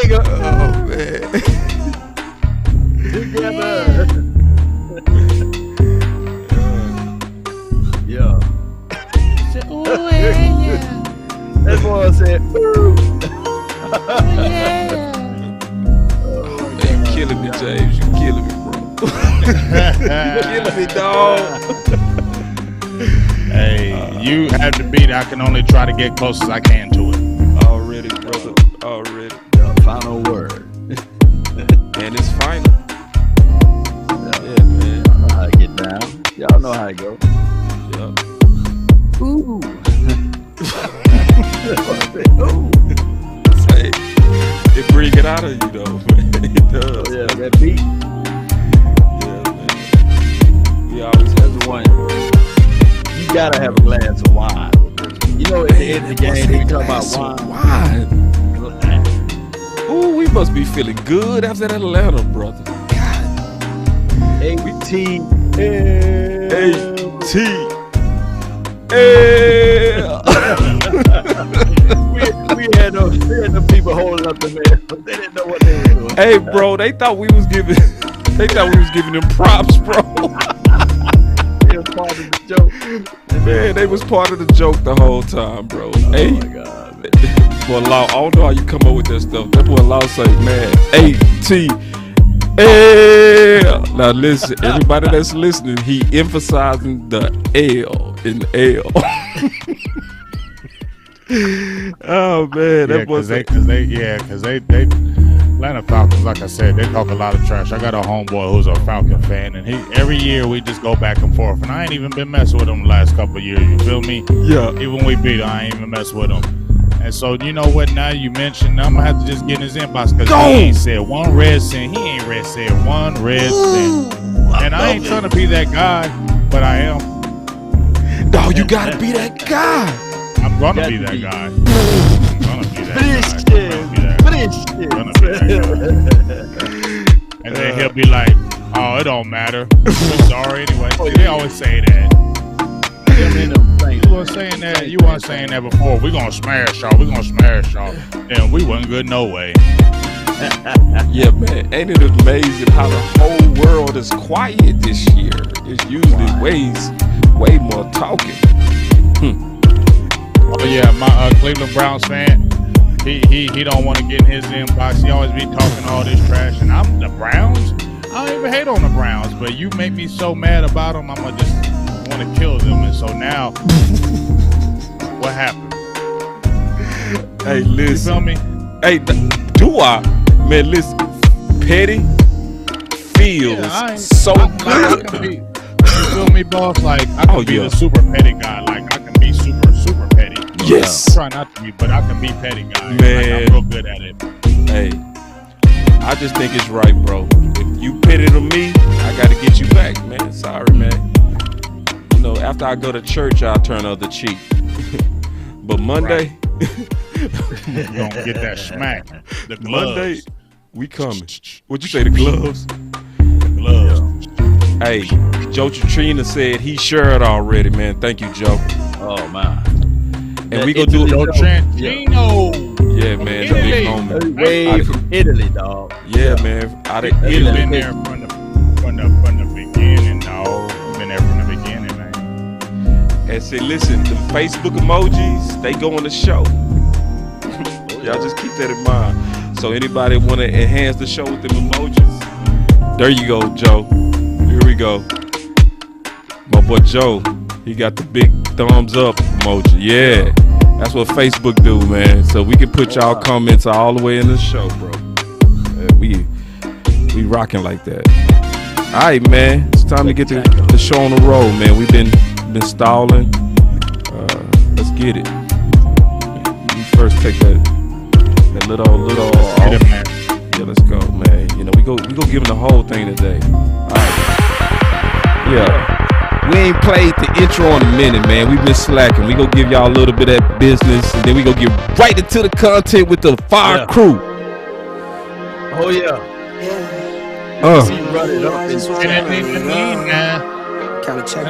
nigga. Oh man. Together. Yeah. Ooh, yeah. That boy said, ooh. Yeah. Man, you killing me, James. You killing me, bro. You killing me, dog. Hey, you have to beat. I can only try to get close as I can to it. Already, brother. Already. The final word. And it's final. Yeah, man. Y'all know how to get down. Y'all know how it go. Yep. Ooh. Ooh. Say, it bring it out of you, though, man. It does. Yeah, that beat. Yeah, man. We always have That's one. You gotta have a glass of wine. You know, at the end of the game, they talk about wine. Ooh, we must be feeling good after that Atlanta, brother. God. A-T. we had no people holding up the mail. They didn't know what they were doing. Hey, bro, they thought we was giving them props, bro. They was part of the joke. Man, they was part of the joke the whole time, bro. Hey, my God, man. Boy, Law, I don't know how you come up with that stuff. That boy Law say, man, A-T. Now listen, everybody that's listening, he emphasizing the L in L. Oh man, that was because they Atlanta Falcons, like I said, they talk a lot of trash. I got a homeboy who's a Falcon fan, and every year we just go back and forth, and I ain't even been messing with him the last couple of years. You feel me? Yeah. Even when we beat him, I ain't even mess with him. And so, you know what? Now you mentioned, I'm gonna have to just get in his inbox because he ain't said one red cent. He ain't said one red cent. And I ain't trying to be that guy, but I am. No, you gotta be that guy. I'm gonna be that guy. I'm gonna be that guy. And then he'll be like, "Oh, it don't matter. I'm sorry anyway." They always say that. You weren't saying that before. We're gonna smash y'all. And we wasn't good no way. Yeah, man. Ain't it amazing how the whole world is quiet this year? It's usually way more talking. Oh yeah, my Cleveland Browns fan. He don't want to get in his inbox. He always be talking all this trash. And I'm the Browns. I don't even hate on the Browns, but you make me so mad about them. I'm gonna just want to kill them. And so now, what happened? Hey, listen. You feel me? Hey, do I? Man, listen. Petty feels so good. You feel me, boss? Like, I can be the super petty guy. Like, I can be super petty. Yes. I try not to be, but I can be petty guy. Man. Like, I'm real good at it. Hey, I just think it's right, bro. If you petty to me, I got to get you back, man. Sorry, man. You know, after I go to church, I'll turn other cheek. But Monday... You gonna get that smack. The gloves. Monday, we coming. What'd you say, the gloves? The gloves. Hey, Joe Trina said he shared already, man. Thank you, Joe. Oh, man. And we gonna do Joe Trentino. Yeah, man. The big homie. Way from Italy, dog. Yeah, man. Out of He's Italy. been there from the beginning, dog. He's been there from the beginning, man. And say, listen, the Facebook emojis, they go on the show. Y'all just keep that in mind. So anybody want to enhance the show with them emojis? There you go, Joe. Here we go. My boy Joe, he got the big thumbs up emoji. Yeah, that's what Facebook do, man. So we can put y'all comments all the way in the show, bro. We rocking like that. All right, man. It's time to get the show on the road, man. We've been stalling. Let's get it. You first take that little off. Get it, man. Yeah, let's go, man. You know, we go give him the whole thing today. All right. Yeah. We ain't played the intro in a minute, man. We've been slacking. We go give y'all a little bit of that business, and then we go get right into the content with the fire crew. Oh yeah. See you run it up. Kinda check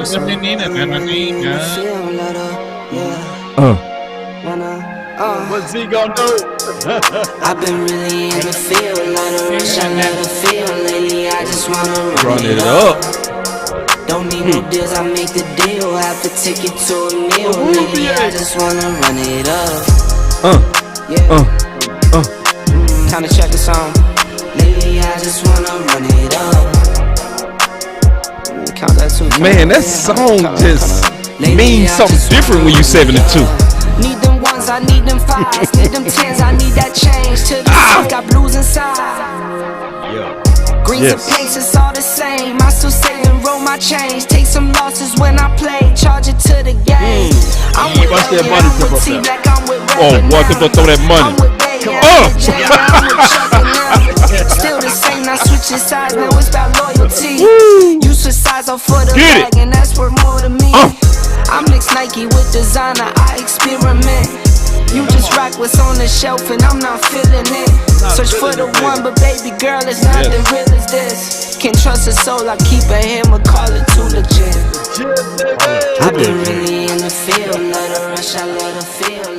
What's he gonna do? I've been really in the rush, I never feel. Lately, I just wanna Run it up. Don't need no deals, I make the deal. Have a ticket to a meal. Lately, I just wanna run it up. Time to check the song. Lately, I just wanna run it up. Count that too. Man, that song just means something different when you 72. Need them ones, I need them fives. Need them tens, I need that change. To the south, got blues inside. Greens and pinks, it's all the same. I still save and roll my change. Take some losses when I play. Charge it to the game. I'm with Watch that Ray, money I'm come with up T there. Black, I'm with Ray. Oh, boy, come on, throw that money. I'm with Bay, Come yeah, on. I'm with Jay, I'm with Chuck and now. Still the same, not switching sides. Now it's about loyalty. You switch sides off for the Get it. bag, and that's worth more to me. I mix Nike with designer, I experiment. You just rock what's on the shelf and I'm not feeling it. Search for the one, but baby girl, it's nothing real as this. Can't trust a soul, I keep a hammer, call it too legit. I've been really in the field, love the rush, I love the feel.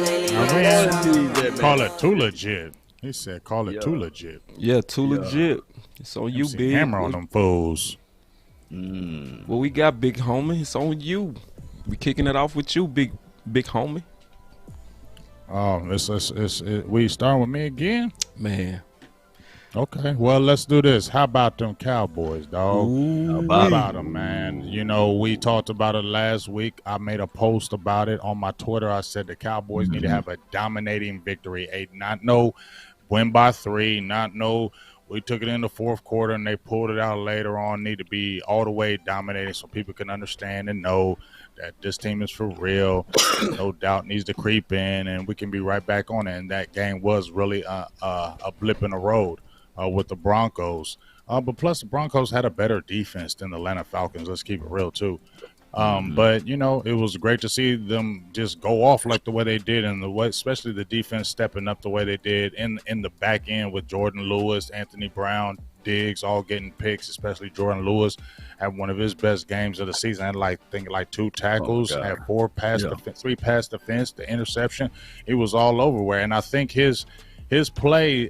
Lately, Call it too legit. He said, call it too legit. Yeah, too legit. It's on you, MC big. Hammer on them fools. Well, we got big homie. It's on you. We kicking it off with you, big homie. Oh, we starting with me again? Man. Okay, well, let's do this. How about them Cowboys, dog? Ooh, How about them, man? You know, we talked about it last week. I made a post about it on my Twitter. I said the Cowboys need to have a dominating victory. Not no win by 3, not no we took it in the fourth quarter and they pulled it out later on. Need to be all the way dominating so people can understand and know that this team is for real. No doubt needs to creep in, and we can be right back on it. And that game was really a blip in the road with the Broncos. But plus, the Broncos had a better defense than the Atlanta Falcons. Let's keep it real, too. But, you know, it was great to see them just go off like the way they did, and the way, especially the defense stepping up the way they did in the back end with Jordan Lewis, Anthony Brown, Diggs, all getting picks, especially Jordan Lewis had one of his best games of the season. Had like 2 tackles, had 3 pass defense, the interception. It was all over where, and I think his play,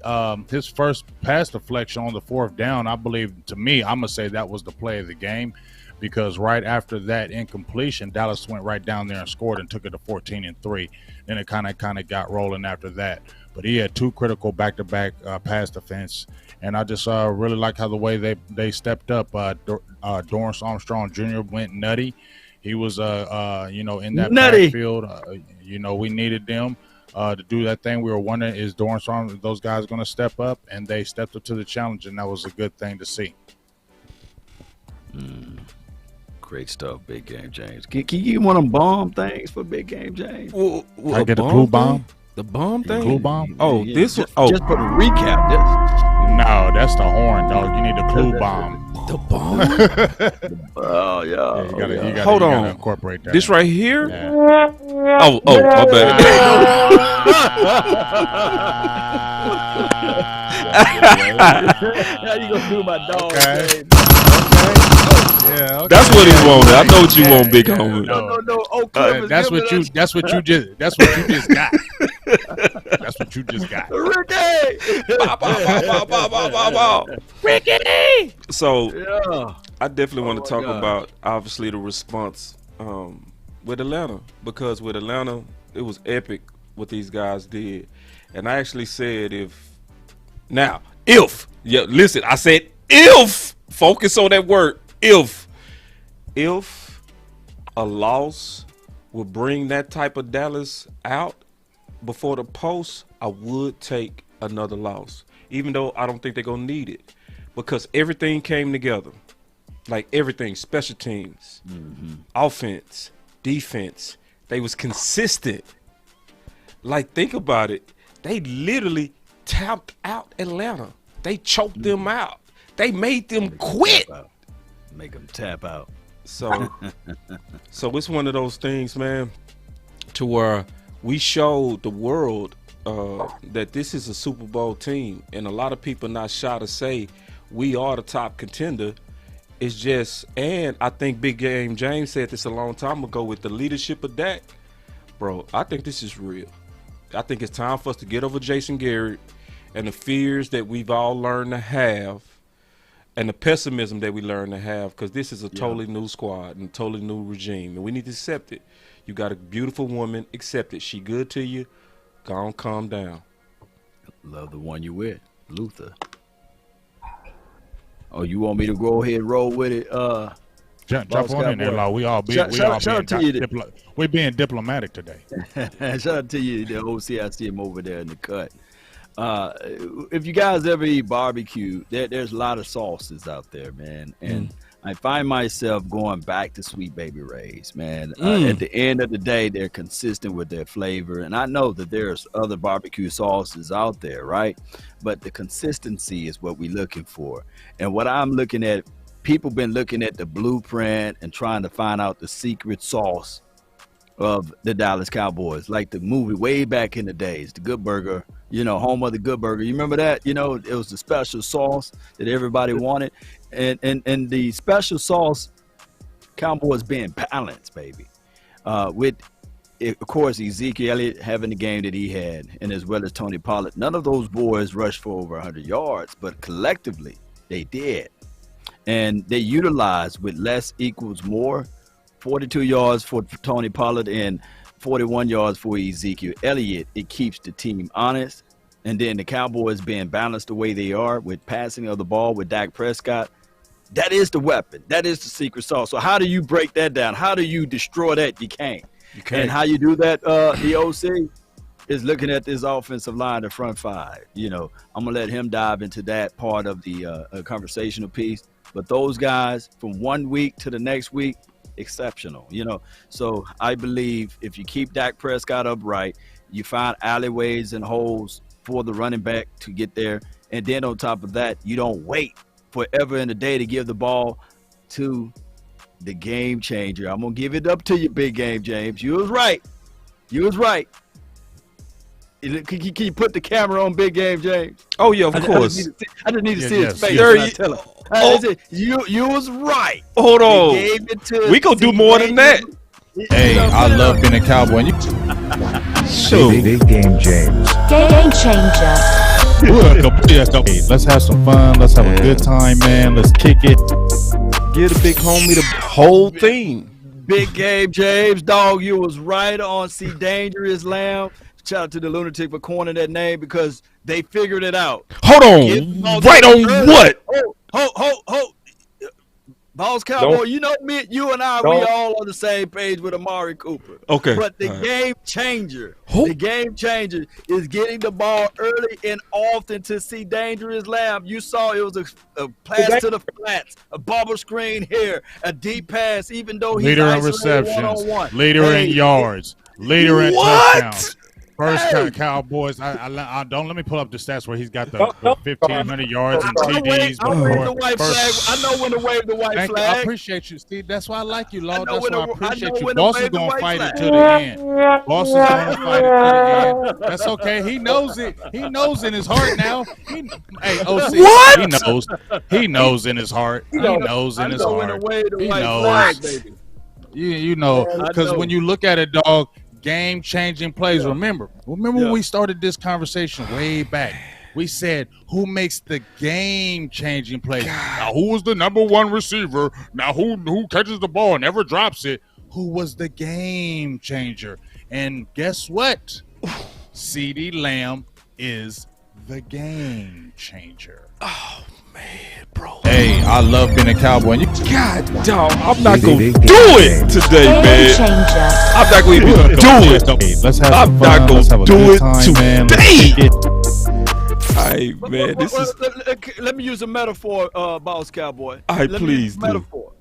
his first pass deflection on the 4th down, I believe, to me, I'm gonna say that was the play of the game, because right after that incompletion, Dallas went right down there and scored and took it to 14-3. Then it kind of got rolling after that. But he had 2 critical back-to-back pass defense, and I just really like how the way they stepped up. Dorrance Armstrong Jr. went nutty. He was, you know, in that backfield. You know, we needed them to do that thing. We were wondering, is Dorrance Armstrong, those guys going to step up? And they stepped up to the challenge, and that was a good thing to see. Great stuff, Big Game James. Can you give one of them bomb things for Big Game James? I get a clue bomb? The bomb thing? Clue bomb? Oh, Yeah, this just, one. Oh, just for the recap. No, that's the horn, dog. You need the clue bomb. the bomb. Oh, yeah. You gotta, Hold you on. gotta incorporate that. This right here? Yeah. Oh, my bad. How you gonna do my dog? Okay. James? Yeah, okay. That's what he wanted. I know what you want, big homie. No. Oh, Cliff That's is what you. giving That's what you just. That's what you just got. That's what you just got. us- Ricky. Ricky! So, Yeah. I definitely want to talk God. about, obviously, the response with Atlanta. Because with Atlanta, it was epic what these guys did. And I actually said listen, I said if, focus on that word, if a loss would bring that type of Dallas out before the post, I would take another loss, even though I don't think they're going to need it, because everything came together. Like everything, special teams, offense, defense, they was consistent. Like, think about it. They literally tapped out Atlanta. They choked them out. They made them quit. Make them tap out. So it's one of those things, man, to where we showed the world that this is a Super Bowl team. And a lot of people not shy to say we are the top contender. It's just, and I think Big Game James said this a long time ago with the leadership of Dak. Bro, I think this is real. I think it's time for us to get over Jason Garrett and the fears that we've all learned to have, and the pessimism that we learn to have, because this is a totally new squad and totally new regime, and we need to accept it. You got a beautiful woman, accept it. She good to you, go on, calm down. Love the one you with, Luther. Oh, you want me to go ahead and roll with it? Jump on in there, Law. We being diplomatic today. Shout out to you, the OC. I see him over there in the cut. If you guys ever eat barbecue, there's a lot of sauces out there, man. And I find myself going back to Sweet Baby Ray's, man. At the end of the day, they're consistent with their flavor. And I know that there's other barbecue sauces out there, right? But the consistency is what we're looking for. And what I'm looking at, people been looking at the blueprint and trying to find out the secret sauce of the Dallas Cowboys, like the movie way back in the days, The Good Burger, home of the Good Burger. You remember that? It was the special sauce that everybody wanted. And the special sauce, Cowboys being balanced, baby. With, of course, Ezekiel Elliott having the game that he had, and as well as Tony Pollard. None of those boys rushed for over 100 yards, but collectively they did. And they utilized with less equals more, 42 yards for Tony Pollard and 41 yards for Ezekiel Elliott. It keeps the team honest. And then the Cowboys being balanced the way they are with passing of the ball with Dak Prescott. That is the weapon. That is the secret sauce. So how do you break that down? How do you destroy that? You can't. And how you do that, the OC, is looking at this offensive line, the front five. I'm going to let him dive into that part of the conversational piece. But those guys, from 1 week to the next week, exceptional. So I believe if you keep Dak Prescott upright, you find alleyways and holes for the running back to get there. And then on top of that, you don't wait forever in the day to give the ball to the game changer. I'm going to give it up to you, Big Game James. You was right. Can you put the camera on Big Game James? Oh, yeah, of course. I just need to see his face. You was right. Hold on. We gonna do more than that. Hey, I love being a Cowboy. Shoot. Big Game James. Game changer. Let's have some fun. Let's have a good time, man. Let's kick it. Give the big homie the whole thing. Big Game James, dog, you was right on. See Dangerous Lamb. Shout out to the Lunatic for coining that name because they figured it out. Hold on. Right on what? Hold. Boss Cowboy, me, you and I, we all on the same page with Amari Cooper. Okay. But the game changer is getting the ball early and often to see Dangerous Lamb. You saw it was a pass to the flats, a bubble screen here, a deep pass, even though he's leader in receptions, one-on-one. Leader in yards, leader in touchdowns. First Cowboys. I don't let me pull up the stats where he's got the 1,500 yards and TDs. I know when to wave the white flag. I appreciate you, Steve. That's why I like you, Lord. That's why I appreciate you. Boss is gonna fight it to the end. Boss is gonna fight it to the end. That's okay. He knows it. He knows in his heart now. Hey, OC. What? He knows in his heart. He knows in his heart. He knows. You know, because when you look at it, dog. Game-changing plays. Remember when we started this conversation way back, we said, who makes the game-changing plays? Now, who was the number one receiver? Now, who catches the ball and never drops it? Who was the game changer? And guess what? CeeDee Lamb is the game changer. Oh, man, bro. Hey, I love being a Cowboy. God, dog, I'm not going to do it today, man. Changer. I'm not going to even do it. Let's have some I'm fun. not going to do it time, today. Hey, man, this is... Let me use a metaphor, Boss Cowboy. Please do. Metaphor.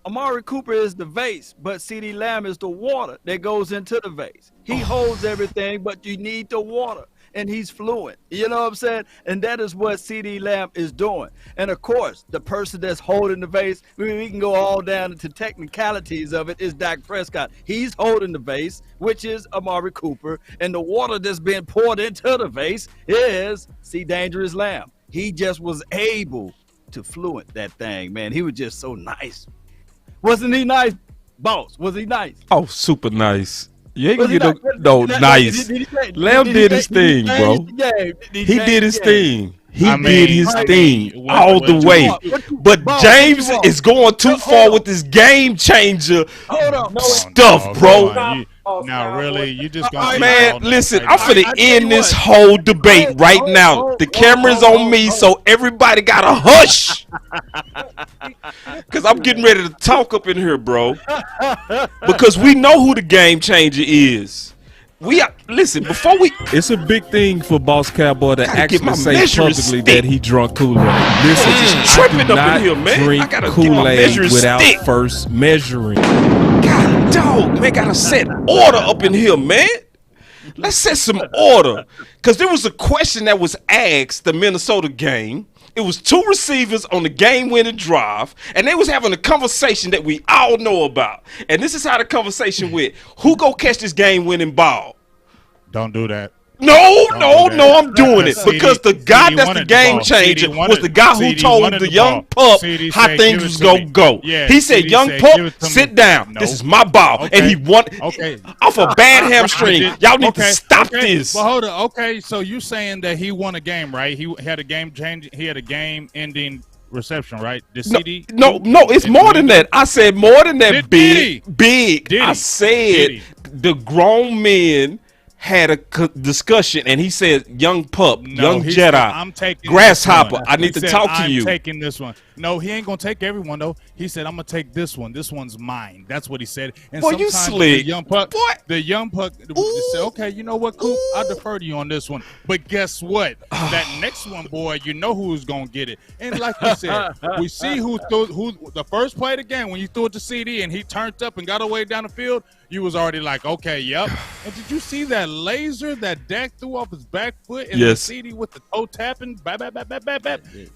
Amari Cooper is the vase, but CeeDee Lamb is the water that goes into the vase. He holds everything, but you need the water. And he's fluent. You know what I'm saying? And that is what CeeDee Lamb is doing. And of course, the person that's holding the vase, we can go all down into technicalities of it, is Dak Prescott. He's holding the vase, which is Amari Cooper. And the water that's being poured into the vase is Dangerous Lamb. He just was able to fluent that thing, man. He was just so nice. Wasn't he nice, boss? Was he nice? Oh, super nice. You ain't gonna get no nice. Lamb did his thing, bro. He did his thing. He did his thing all the way. But James is going too far with this game changer stuff, bro. Now, really, you just gonna man, listen, I'm finna end this whole debate right now. The camera's on me, so everybody gotta hush. Because I'm getting ready to talk up in here, bro. Because we know who the game changer is. Listen, before we... It's a big thing for Boss Cowboy to actually say publicly that he drunk Kool-Aid. Listen, I do not drink Kool-Aid without first measuring. God, dog, man, gotta set order up in here, man. Let's set some order. Because there was a question that was asked the Minnesota game. It was 2 receivers on the game-winning drive, and they was having a conversation that we all know about. And this is how the conversation went. Who go catch this game-winning ball? Don't do that. No, I'm doing it because the guy that's the game changer was the guy who told the young pup how things was gonna go. He said, "Young pup, sit down. This is my ball," and he won off a bad hamstring. Y'all need to stop this. Well, hold on. Okay, so you saying that he won a game, right? He had a game change. He had a game-ending reception, right? The CD? No, it's more than that. I said more than that. Big. I said the grown men had a discussion, and he said, "Young pup, young Jedi, grasshopper. I need to talk to you." I'm taking this one. No, he ain't gonna take everyone though. He said, "I'm gonna take this one. This one's mine." That's what he said. And boy, you slick. The young pup said, "Okay, you know what, Coop? I defer to you on this one." But guess what? That next one, boy, you know who's gonna get it. And like you said, we see who the first play of the game when you threw it to CD and he turned up and got away down the field. You was already like, okay, yep. And did you see that laser that Dak threw off his back foot and the CD with the toe tapping?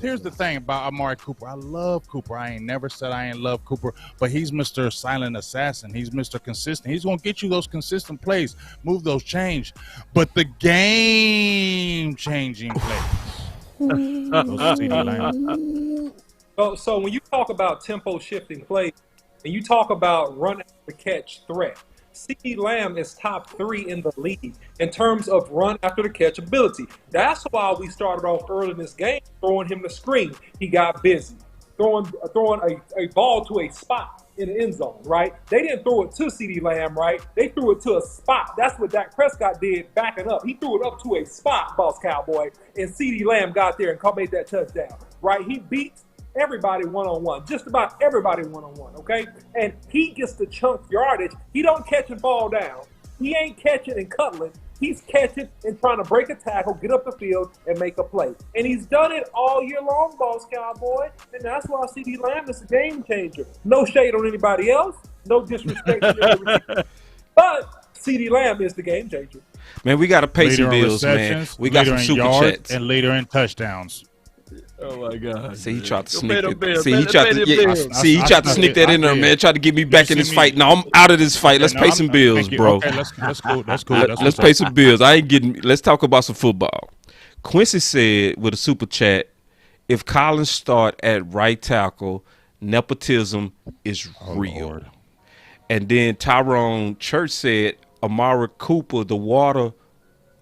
Here's the thing about Amari Cooper. I love Cooper. I ain't never said I ain't love Cooper, but he's Mr. Silent Assassin. He's Mr. Consistent. He's going to get you those consistent plays, move those change. But the game-changing plays. So when you talk about tempo-shifting plays, and you talk about run-after-catch threat, CeeDee Lamb is top 3 in the league in terms of run-after-the-catch ability. That's why we started off early in this game throwing him the screen. He got busy, throwing a ball to a spot in the end zone, right? They didn't throw it to CeeDee Lamb, right? They threw it to a spot. That's what Dak Prescott did backing up. He threw it up to a spot, Boss Cowboy, and CeeDee Lamb got there and made that touchdown, right? He beat everybody one-on-one, just about everybody one-on-one, okay? And he gets the chunk yardage. He don't catch and fall down. He ain't catching and cuddling. He's catching and trying to break a tackle, get up the field, and make a play. And he's done it all year long, Boss Cowboy. And that's why CeeDee Lamb is a game changer. No shade on anybody else. No disrespect to everybody. But CeeDee Lamb is the game changer. Man, we got to pay some bills, man. We got some super chats. And leader in touchdowns. Oh my God! See, he tried to sneak it. See, he tried to sneak that in there, man. Tried to get me back in this fight. No, I'm out of this fight. Let's pay some bills, bro. Okay, that's cool. That's cool. Let's pay some bills. I ain't getting. Let's talk about some football. Quincy said with a super chat, if Collins start at right tackle, nepotism is real. Lord. And then Tyrone Church said Amari Cooper, the water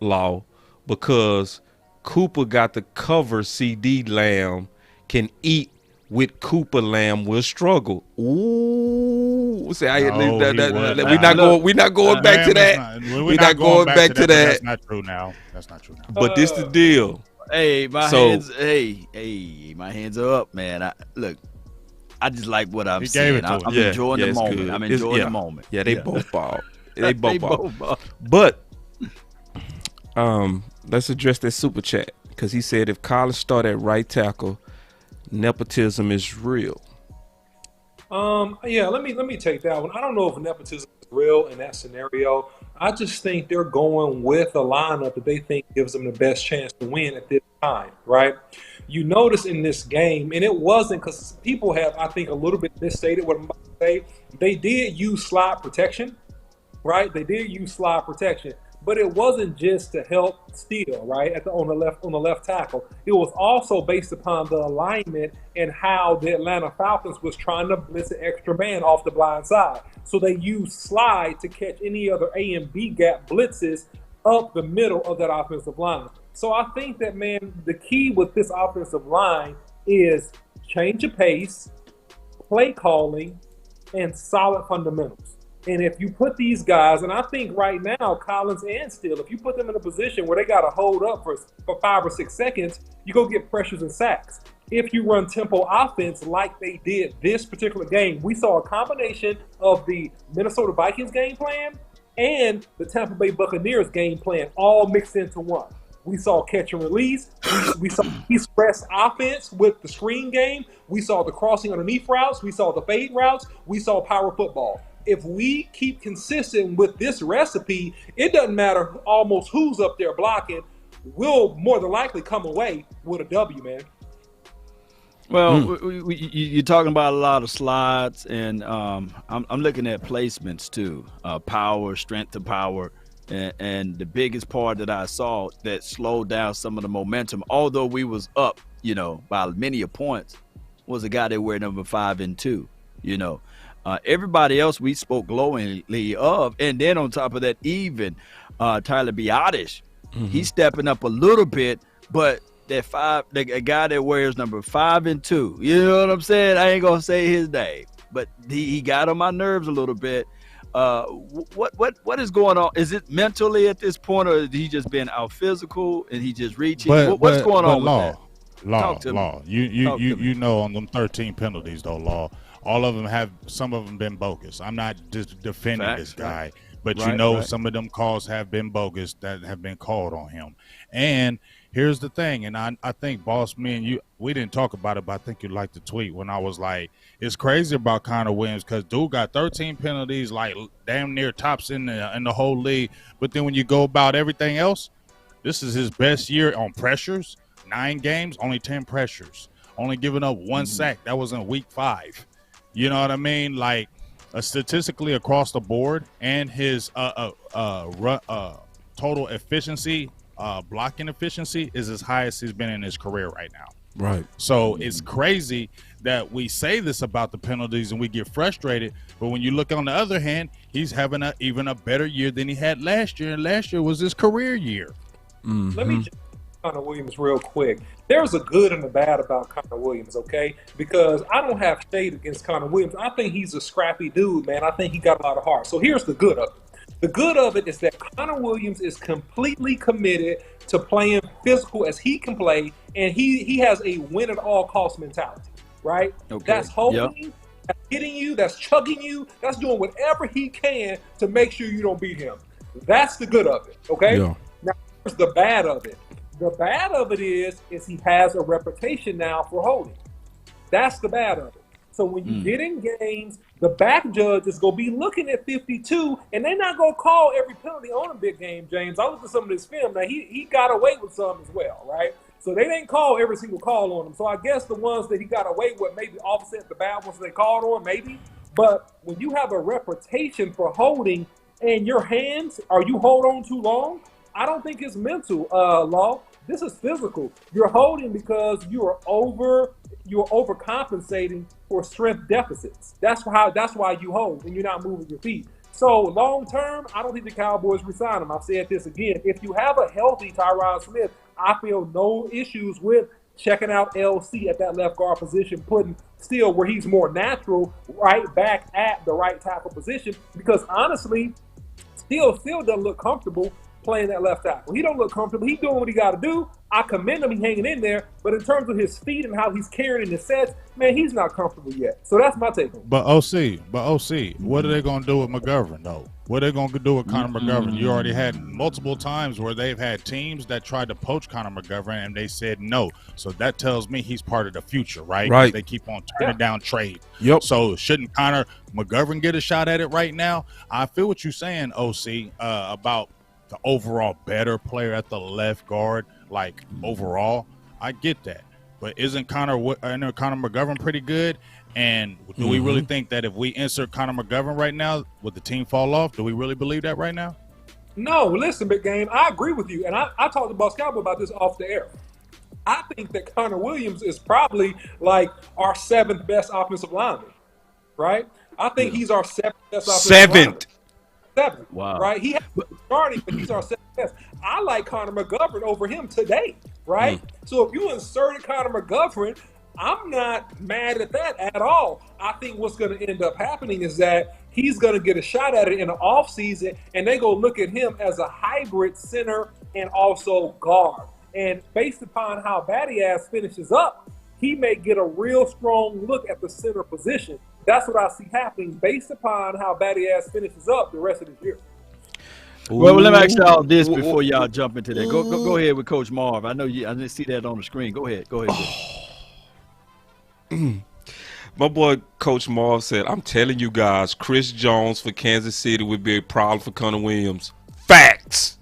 law, because Cooper got to cover CeeDee Lamb, can eat with Cooper Lamb will struggle. Ooh, see, we're not going back to that. We're not going back to that. That's not true now. But this the deal. Hey, my hands are up, man. Look, I just like what I'm saying. I'm enjoying the moment. Good. I'm enjoying the moment. Yeah, they both ball. They both ball. But let's address that super chat because he said if Collins start at right tackle, nepotism is real. Let me take that one. I don't know if nepotism is real in that scenario. I just think they're going with a lineup that they think gives them the best chance to win at this time, right? You notice in this game, and it wasn't because people have, I think, a little bit misstated what I'm about to say. They did use slide protection, right? They did use slide protection. but it wasn't just to help steal, right? On the left tackle. It was also based upon the alignment and how the Atlanta Falcons was trying to blitz an extra man off the blind side. So they used slide to catch any other A and B gap blitzes up the middle of that offensive line. So I think that, man, the key with this offensive line is change of pace, play calling, and solid fundamentals. And if you put these guys, and I think right now, Collins and Steele, if you put them in a position where they got to hold up for 5 or 6 seconds, you go get pressures and sacks. If you run tempo offense like they did this particular game, we saw a combination of the Minnesota Vikings game plan and the Tampa Bay Buccaneers game plan all mixed into one. We saw catch and release. We saw east-west offense with the screen game. We saw the crossing underneath routes. We saw the fade routes. We saw power football. If we keep consistent with this recipe, it doesn't matter almost who's up there blocking. We'll more than likely come away with a W, man. Well, you're talking about a lot of slides, and I'm looking at placements too. Power, strength to power. And the biggest part that I saw that slowed down some of the momentum, although we was up, by many points, was a guy that wear number 5 and 2. Everybody else we spoke glowingly of, and then on top of that, even Tyler Biadasz, he's stepping up a little bit, but the guy that wears number 5 and 2, you know what I'm saying? I ain't gonna say his name, but he got on my nerves a little bit. What is going on? Is it mentally at this point, or is he just been out physical and he just reaching? What's going on with that? Law. You know, on them 13 penalties though, Law. All of them some of them been bogus. I'm not just defending this guy, but some of them calls have been bogus that have been called on him. And here's the thing, and I think, Boss, me and you, we didn't talk about it, but I think you liked the tweet when I was like, it's crazy about Connor Williams because dude got 13 penalties, like damn near tops in the whole league. But then when you go about everything else, this is his best year on pressures. 9 games, only 10 pressures. Only giving up 1 sack. That was in week 5. You know what I mean? Like statistically across the board, and his total efficiency, blocking efficiency is as high as he's been in his career right now. Right. So it's crazy that we say this about the penalties and we get frustrated, but when you look on the other hand, he's having even a better year than he had last year, and last year was his career year. Let me just Connor Williams real quick. There's a good and a bad about Connor Williams, okay? Because I don't have shade against Connor Williams. I think he's a scrappy dude, man. I think he got a lot of heart. So here's the good of it. The good of it is that Connor Williams is completely committed to playing physical as he can play, and he has a win-at-all-cost mentality, right? Okay. That's holding you, that's hitting you, that's chugging you, that's doing whatever he can to make sure you don't beat him. That's the good of it, okay? Yeah. Now, here's the bad of it. The bad of it is he has a reputation now for holding. That's the bad of it. So when you get in games, the back judge is going to be looking at 52, and they're not going to call every penalty on a big game, James. I looked at some of this film. Now, he got away with some as well, right? So they didn't call every single call on him. So I guess the ones that he got away with maybe offset the bad ones they called on, maybe. But when you have a reputation for holding and your hands, or you hold on too long, I don't think it's mental, Law. This is physical. You're holding because you're overcompensating for strength deficits. That's why you hold and you're not moving your feet. So long term, I don't think the Cowboys resign him. I've said this again. If you have a healthy Tyron Smith, I feel no issues with checking out LC at that left guard position, putting Steele where he's more natural, right back at the right tackle position. Because honestly, Steele still doesn't look comfortable playing that left tackle. He don't look comfortable. He's doing what he got to do. I commend him. He's hanging in there. But in terms of his feet and how he's carrying in the sets, man, he's not comfortable yet. So that's my take on it. But OC, what are they going to do with McGovern, though? What are they going to do with Connor McGovern? You already had multiple times where they've had teams that tried to poach Connor McGovern, and they said no. So that tells me he's part of the future, right? Right. They keep on turning down trade. Yep. So shouldn't Connor McGovern get a shot at it right now? I feel what you're saying, OC, about the overall better player at the left guard, like overall. I get that. But isn't Connor McGovern pretty good? And do we really think that if we insert Connor McGovern right now, would the team fall off? Do we really believe that right now? No, listen, big game. I agree with you, and I talked to Boss Cowboy about this off the air. I think that Connor Williams is probably like our 7th best offensive lineman, right? I think he's our 7th best offensive lineman. 7th, Wow. right? He has starting, but he's our 7th best. I like Connor McGovern over him today, right? So if you inserted Connor McGovern, I'm not mad at that at all. I think what's going to end up happening is that he's going to get a shot at it in the offseason, and they go look at him as a hybrid center and also guard. And based upon how Batty Ass finishes up, he may get a real strong look at the center position. That's what I see happening based upon how Batty Ass finishes up the rest of this year. Well, let me ask y'all this before y'all jump into that. Go ahead with Coach Marv. I know I didn't see that on the screen. Go ahead. My boy Coach Marv said, I'm telling you guys, Chris Jones for Kansas City would be a problem for Connor Williams. Facts.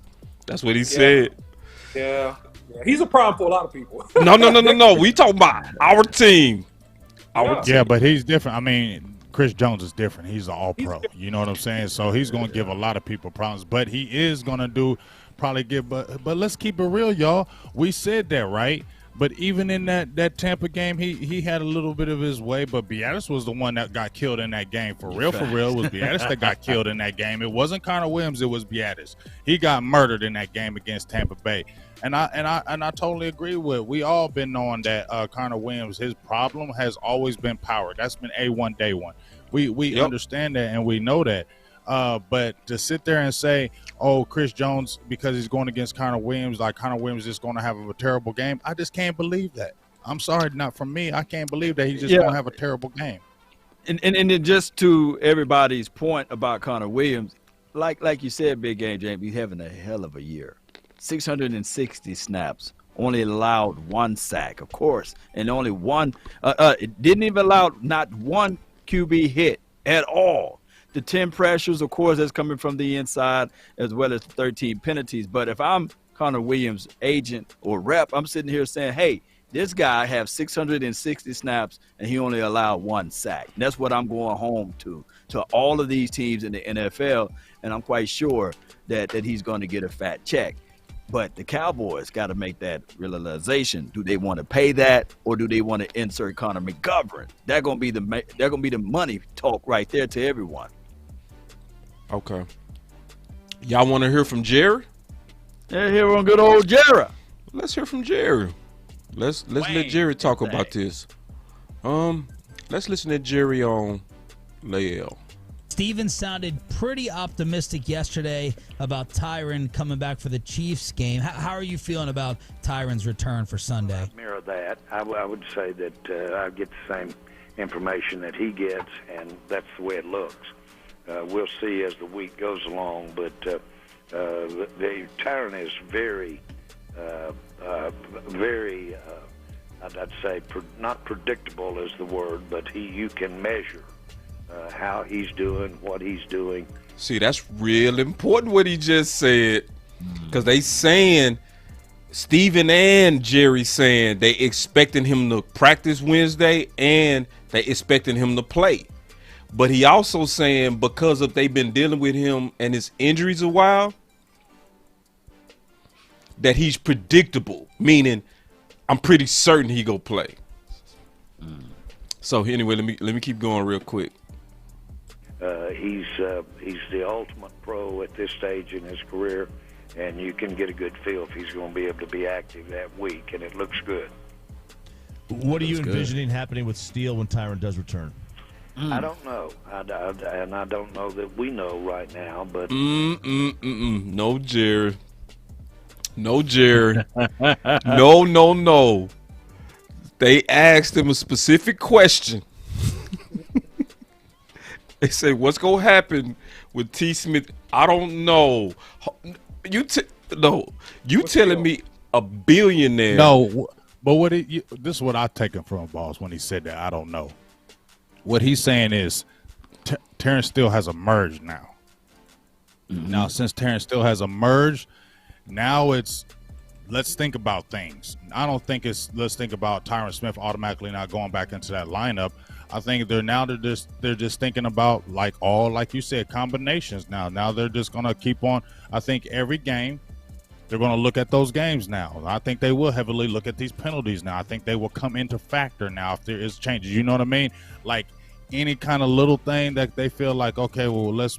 That's what he said. Yeah. He's a problem for a lot of people. No. We talking about our team. Yeah, but he's different. I mean, Chris Jones is different. He's an all-pro. You know what I'm saying? So he's going to give a lot of people problems. But he is going to but let's keep it real, y'all. We said that, right? But even in that Tampa game, he had a little bit of his way. But Biadasz was the one that got killed in that game. For real, it was Biadasz that got killed in that game. It wasn't Connor Williams. It was Biadasz. He got murdered in that game against Tampa Bay. And I totally agree with. We all been knowing that Connor Williams, his problem has always been power. That's been A1 day one. We understand that and we know that. But to sit there and say, oh, Chris Jones, because he's going against Connor Williams, like Connor Williams is going to have a terrible game, I just can't believe that. I'm sorry, not from me. I can't believe that he's just going to have a terrible game. And then just to everybody's point about Connor Williams, like you said, Big Game James, he's having a hell of a year. 660 snaps, only allowed 1 sack, of course, and only one. It didn't even allow not one QB hit at all. The 10 pressures, of course, that's coming from the inside, as well as 13 penalties. But if I'm Connor Williams' agent or rep, I'm sitting here saying, hey, this guy has 660 snaps, and he only allowed 1 sack. And that's what I'm going home to all of these teams in the NFL, and I'm quite sure that he's going to get a fat check. But the Cowboys got to make that realization. Do they want to pay that, or do they want to insert Connor McGovern? They're gonna be the money talk right there to everyone. Okay. Y'all want to hear from Jerry? Yeah, here on good old Jerry. Let's hear from Jerry. Let's let Jerry talk about this. Let's listen to Jerry on Lael. Steven sounded pretty optimistic yesterday about Tyron coming back for the Chiefs game. How are you feeling about Tyron's return for Sunday? Mirror that. I would say that I get the same information that he gets, and that's the way it looks. We'll see as the week goes along, but Tyron is very, I'd say not predictable is the word, but you can measure how he's doing, what he's doing. See, that's real important what he just said, because they saying, Steven and Jerry saying they expecting him to practice Wednesday and they expecting him to play. But he also saying because of they've been dealing with him and his injuries a while, that he's predictable, meaning I'm pretty certain he go play. So anyway, let me keep going real quick. He's the ultimate pro at this stage in his career, and you can get a good feel if he's going to be able to be active that week, and it looks good. What are you envisioning happening with Steele when Tyron does return? I don't know, and I don't know that we know right now, but no, Jerry. No, Jerry. No. They asked him a specific question. They say, what's going to happen with T. Smith? I don't know. You telling me a billionaire. No, but this is what I taken from Boss when he said that. I don't know. What he's saying is Terrence Steele has emerged now. Now, since Terrence Steele has emerged, now it's let's think about things. I don't think it's let's think about Tyron Smith automatically not going back into that lineup. I think they're just thinking about like you said, combinations now. Now they're just gonna keep on. I think every game they're gonna look at those games now. I think they will heavily look at these penalties now. I think they will come into factor now if there is changes. You know what I mean? Like any kind of little thing that they feel like, okay, well, let's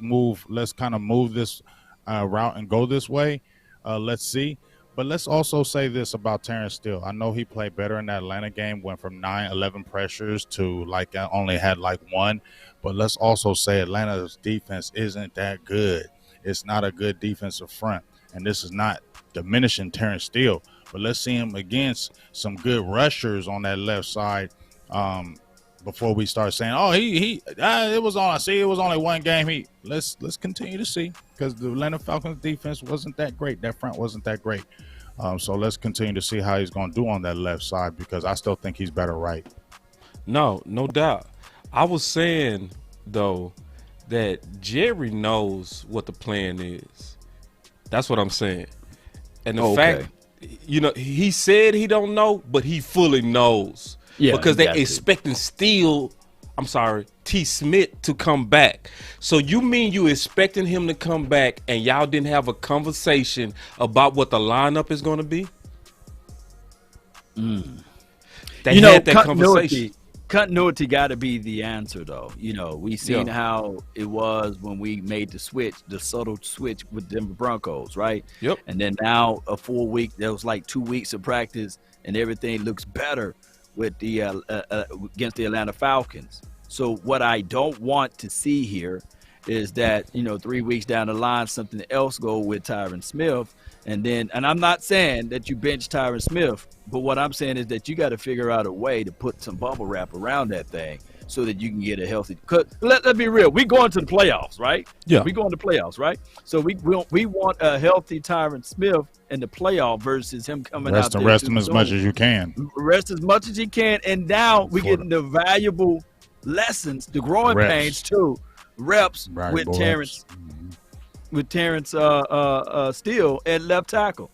kind of move this route and go this way. Let's see. But let's also say this about Terrence Steele. I know he played better in that Atlanta game, went from 11 pressures to like only had like 1. But let's also say Atlanta's defense isn't that good. It's not a good defensive front. And this is not diminishing Terrence Steele. But let's see him against some good rushers on that left side before we start saying, oh, it was only one game. Let's continue to see, because the Atlanta Falcons defense wasn't that great. That front wasn't that great. So let's continue to see how he's going to do on that left side, because I still think he's better right. No doubt. I was saying, though, that Jerry knows what the plan is. That's what I'm saying. And the fact, he said he don't know, but he fully knows. Yeah, because they expecting T. Smith to come back. So you mean you expecting him to come back and y'all didn't have a conversation about what the lineup is going to be? They had that conversation. Continuity got to be the answer, though. We seen how it was when we made the subtle switch with Denver Broncos, right? Yep. And then now a full week, there was like 2 weeks of practice, and everything looks better with the against the Atlanta Falcons. So what I don't want to see here is that 3 weeks down the line something else go with Tyron Smith, and I'm not saying that you bench Tyron Smith, but what I'm saying is that you got to figure out a way to put some bubble wrap around that thing so that you can get a healthy. Cause let's be real, we going to the playoffs, right? Yeah, we going to playoffs, right? So we want a healthy Tyron Smith in the playoff versus him coming out there. Rest him as much as you can. Rest as much as you can, and now we're getting the valuable lessons, the growing pains too, reps with Terrence. With Terrence Steele at left tackle.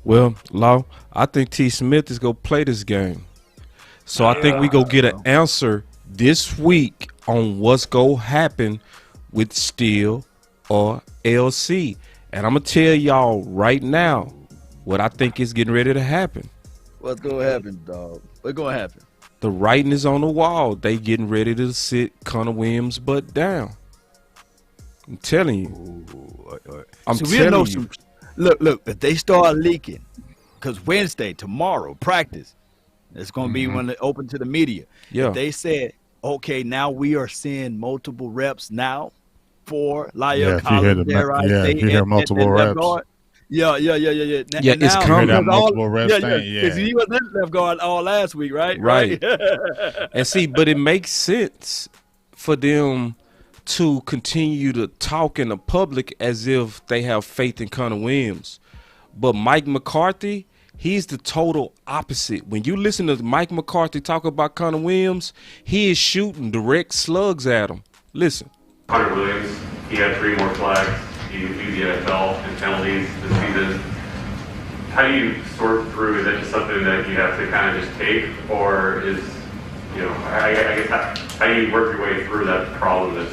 Well, Law, I think T. Smith is going to play this game. So I think we go get an answer this week on what's going to happen with Steele or LC. And I'm going to tell y'all right now what I think is getting ready to happen. What's going to happen, dog? What's going to happen? The writing is on the wall. They getting ready to sit Connor Williams' butt down. I'm telling you. I'm telling you. Look, if they start leaking, because Wednesday, tomorrow, practice, it's going to be when they open to the media. Yeah. If they said, okay, now we are seeing multiple reps now for La'el Collins. You hear multiple reps. Yeah. It's coming. That multiple reps thing. Because he was in left guard all last week, right? Right. And see, but it makes sense for them to continue to talk in the public as if they have faith in Connor Williams. But Mike McCarthy, he's the total opposite. When you listen to Mike McCarthy talk about Connor Williams, he is shooting direct slugs at him. Listen. Connor Williams, he had 3 more flags. He would lead the NFL in penalties this season. How do you sort through? Is that just something that you have to kind of just take, or is, I guess how do you work your way through that problem?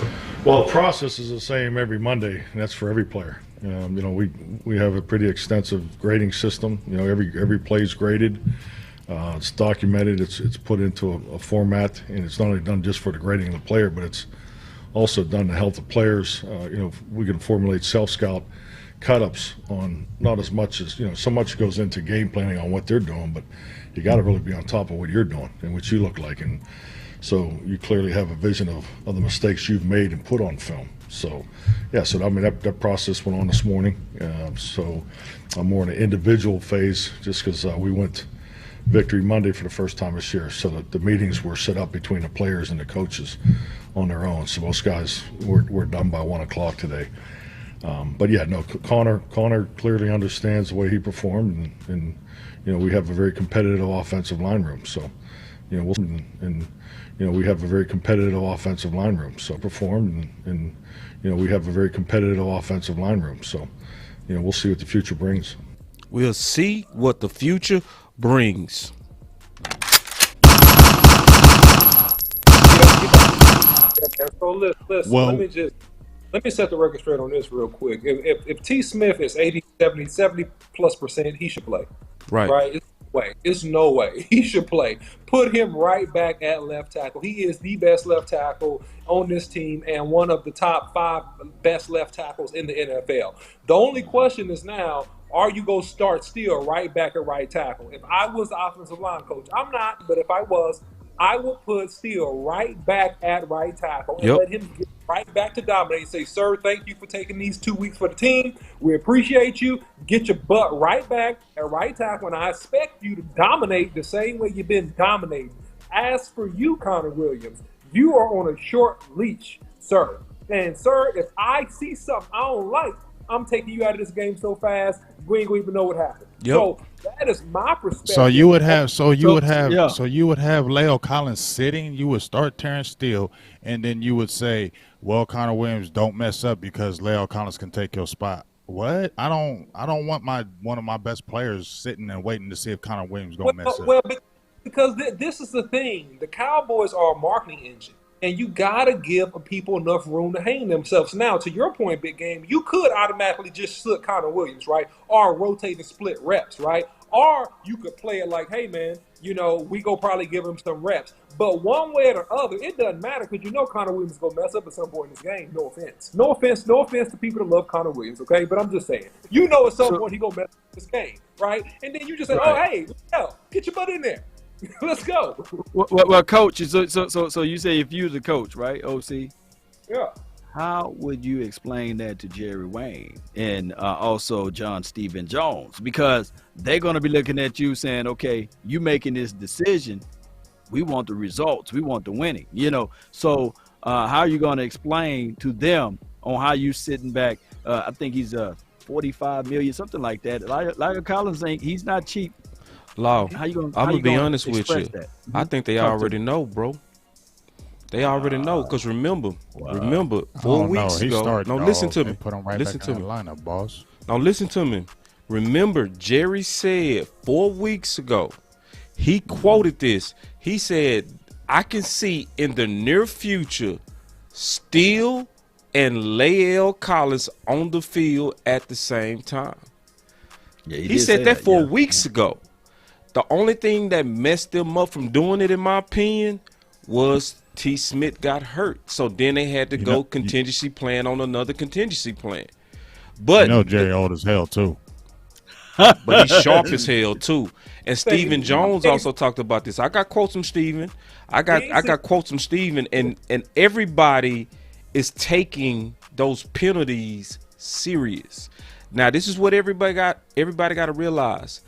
Well, the process is the same every Monday, and that's for every player. We have a pretty extensive grading system. Every play is graded. It's documented. It's put into a format, and it's not only done just for the grading of the player, but it's also done to help the players. We can formulate self-scout cut-ups on not as much as, so much goes into game planning on what they're doing, but you got to really be on top of what you're doing and what you look like. And so you clearly have a vision of the mistakes you've made and put on film. So, that process went on this morning. So I'm more in an individual phase just because we went Victory Monday for the first time this year. So the meetings were set up between the players and the coaches on their own. So most guys were done by 1 o'clock today. Connor clearly understands the way he performed, and we have a very competitive offensive line room. So, we have a very competitive offensive line room. So performed, and we have a very competitive offensive line room. So, we'll see what the future brings. We'll see what the future brings. So listen, let me set the record straight on this real quick. If T. Smith is 80, 70+%, he should play. Right. It's no way he should play. Put him right back at left tackle. He is the best left tackle on this team and one of the top 5 best left tackles in the NFL. The only question is now, are you going to start Steele right back at right tackle? If I was the offensive line coach, I'm not, but if I was, I would put Steele right back at right tackle and let him get right back to dominate. Say, sir, thank you for taking these 2 weeks for the team. We appreciate you. Get your butt right back at right tackle, and I expect you to dominate the same way you've been dominating. As for you, Connor Williams, you are on a short leash, sir. And, sir, if I see something I don't like, I'm taking you out of this game so fast, we ain't going to even know what happened. So that is my perspective. So you would have Leo Collins sitting. You would start Terrence Steele, and then you would say, "Well, Connor Williams, don't mess up because Leo Collins can take your spot." What? I don't want one of my best players sitting and waiting to see if Connor Williams gonna mess up. Well, because this is the thing. The Cowboys are a marketing engine. And you got to give people enough room to hang themselves. Now, to your point, Big Game, you could automatically just sit Connor Williams, right? Or rotate and split reps, right? Or you could play it like, hey, man, we go probably give him some reps. But one way or the other, it doesn't matter because Connor Williams is going to mess up at some point in this game. No offense. No offense to people that love Connor Williams, okay? But I'm just saying. At some point he's going to mess up this game, right? And then you just say, hey, get your butt in there. Let's go. Well, coach. So you say if you're the coach, right, OC? Yeah. How would you explain that to Jerry Wayne and also John Stephen Jones? Because they're going to be looking at you saying, "Okay, you making this decision. We want the results. We want the winning." So how are you going to explain to them on how you sitting back? I think he's $45 million, something like that. Lyle Collins he's not cheap. Law, I'm gonna be honest with you. That? I think they already know, bro. They already know, because remember, 4 weeks ago. No, listen to me. Put him right back in the lineup, boss. Now listen to me. Remember, Jerry said 4 weeks ago. He quoted this. He said, "I can see in the near future, Steele and La'el Collins on the field at the same time." Yeah, he said that 4 weeks ago. The only thing that messed them up from doing it, in my opinion, was T. Smith got hurt. So then they had to go contingency plan on another contingency plan. But Jerry old as hell too. But he's sharp as hell too. And Stephen Jones also talked about this. I got quotes from Stephen. I got quotes from Stephen, and everybody is taking those penalties serious. Now, this is what everybody got to realize.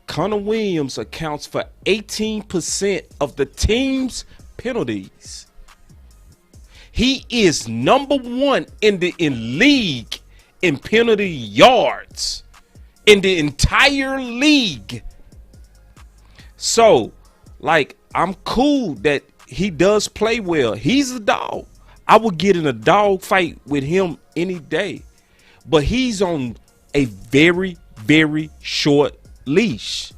Connor Williams accounts for 18% of the team's penalties. He is number 1 in league in penalty yards in the entire league. So, I'm cool that he does play well. He's a dog. I would get in a dog fight with him any day. But he's on a very, very short leash.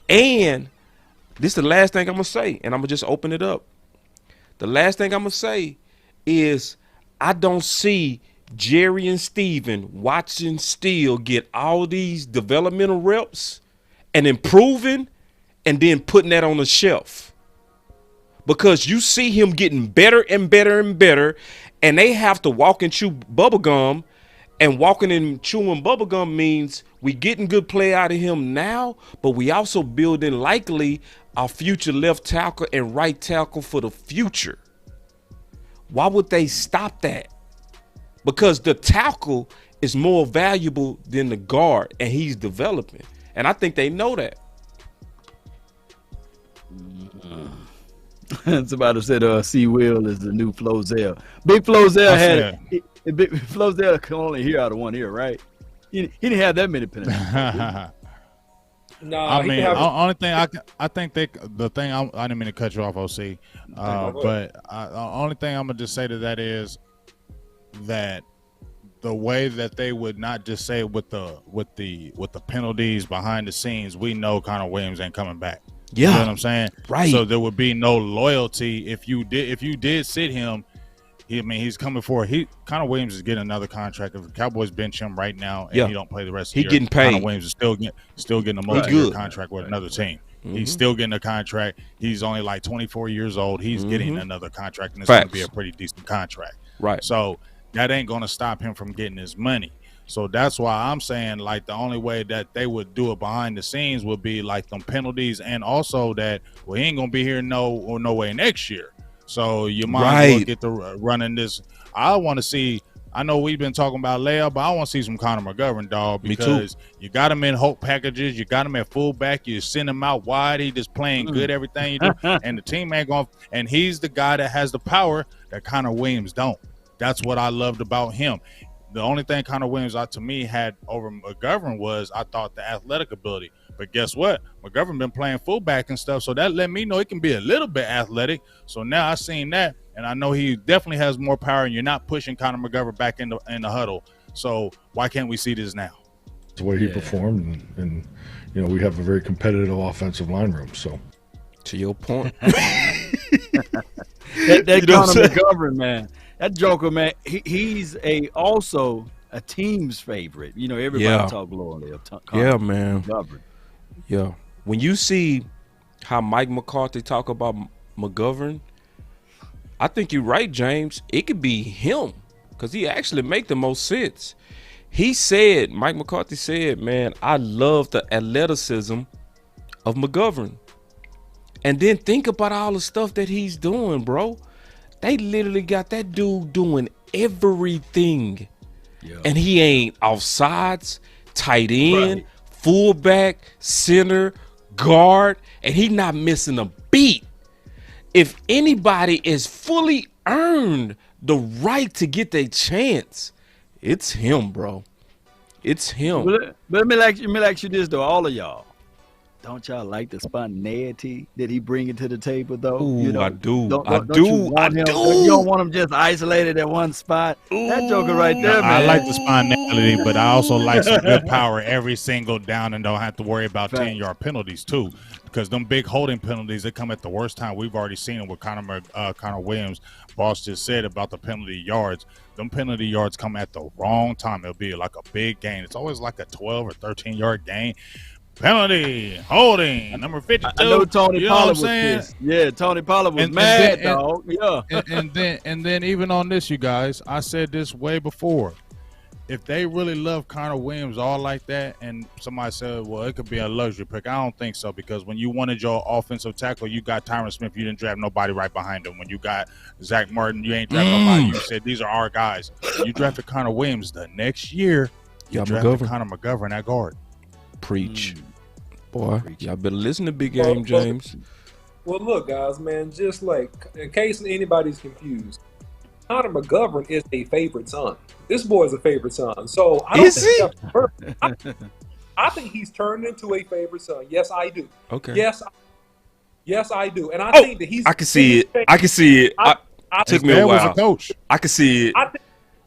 And this is the last thing I'm gonna say, and I'm gonna just open it up. The last thing I'm gonna say is I don't see Jerry and Steven watching Steele get all these developmental reps and improving and then putting that on the shelf, because you see him getting better and better and better, and they have to walk and chew bubble gum. And walking and chewing bubblegum means we getting good play out of him now, but we also building likely our future left tackle and right tackle for the future. Why would they stop that? Because the tackle is more valuable than the guard, and he's developing. And I think they know that. Somebody said C. Will is the new Flozell. Big Flozell Flozell can only hear out of one ear, right? He didn't have that many penalties. No, I mean, only thing I think I didn't mean to cut you off, OC. But the only thing I'm gonna just say to that is that the way that they would not just say with the penalties behind the scenes, we know Connor Williams ain't coming back. Yeah. You know what I'm saying? Right. So there would be no loyalty if you did sit him. He's coming for Connor Williams is getting another contract. If the Cowboys bench him right now and he don't play the rest of the year, getting paid. Connor Williams is still getting a multi-year contract with another team. Mm-hmm. He's still getting a contract. He's only like 24 years old. He's getting another contract, and it's going to be a pretty decent contract. Right. So that ain't going to stop him from getting his money. So that's why I'm saying, like, the only way that they would do it behind the scenes would be like them penalties, and also that he ain't going to be here no way next year. So you might as well get to running this. I want to see. I know we've been talking about Leia, but I want to see some Connor McGovern, dog, because you got him in hope packages, you got him at fullback, you send him out wide, he just playing good everything you do, and the team ain't going. And he's the guy that has the power that Connor Williams don't. That's what I loved about him. The only thing Connor Williams, to me, had over McGovern was, I thought, the athletic ability. But guess what? McGovern been playing fullback and stuff, so that let me know he can be a little bit athletic. So now I seen that, and I know he definitely has more power, and you're not pushing Connor McGovern back in the huddle. So why can't we see this now? The way he performed, and we have a very competitive offensive line room. So, to your point, that Connor McGovern, man, that joker, man, he's also a team's favorite. Everybody talk glowingly of Connor McGovern. Yeah. When you see how Mike McCarthy talk about McGovern, I think you're right, James. It could be him because he actually make the most sense. Mike McCarthy said, man, I love the athleticism of McGovern. And then think about all the stuff that he's doing, bro. They literally got that dude doing everything. Yeah. And he ain't offsides, tight end, fullback, center, guard, and he not missing a beat. If anybody is fully earned the right to get their chance, it's him, bro. It's him. But let me ask you this, though, all of y'all. Don't y'all like the spontaneity that he bringing to the table, though? Ooh, I do. I do. You don't want him just isolated at one spot. Ooh, that joker right there, man. I like the spontaneity, but I also like some good power every single down, and don't have to worry about 10-yard penalties too, because them big holding penalties, they come at the worst time. We've already seen it with Connor Williams. Boss just said about the penalty yards. Them penalty yards come at the wrong time. It'll be like a big gain. It's always like a 12 or 13-yard gain. Penalty, holding, number 52. I know Tony Pollard was pissed. Yeah, Tony Pollard was mad, dog. Yeah. And then even on this, you guys, I said this way before. If they really love Connor Williams all like that, and somebody said, well, it could be a luxury pick, I don't think so, because when you wanted your offensive tackle, you got Tyron Smith, you didn't draft nobody right behind him. When you got Zach Martin, you ain't drafted nobody. You said, these are our guys. You drafted Connor Williams the next year, you drafted Connor McGovern at guard. Preach. Boy, y'all better listen to Big Game James. Well, look, guys, man, just like, in case anybody's confused, Connor McGovern is a favorite son. This boy is a favorite son. So I don't think I think he's turned into a favorite son. Yes, I do. Okay. Yes, I do. And I think that he's. I can see it. I can see it. It took me a while. Was a coach. I can see it.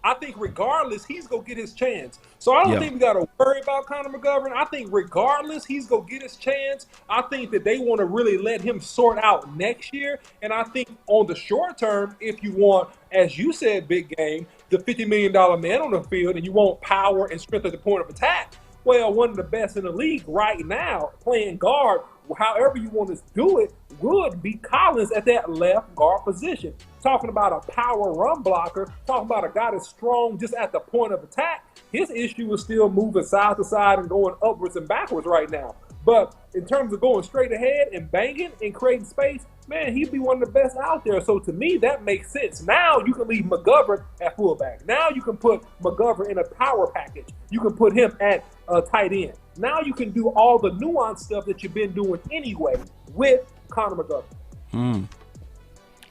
I think regardless, he's going to get his chance. So I don't think we got to worry about Connor McGovern. I think regardless, he's going to get his chance. I think that they want to really let him sort out next year. And I think on the short term, if you want, as you said, Big Game, the $50 million man on the field, and you want power and strength at the point of attack, well, one of the best in the league right now, playing guard, however you want to do it, would be Collins at that left guard position. Talking about a power run blocker, talking about a guy that's strong just at the point of attack. His issue is still moving side to side and going upwards and backwards right now. But in terms of going straight ahead and banging and creating space, man, he'd be one of the best out there. So to me, that makes sense. Now you can leave McGovern at fullback. Now you can put McGovern in a power package. You can put him at tight end. Now you can do all the nuanced stuff that you've been doing anyway with Connor McGovern.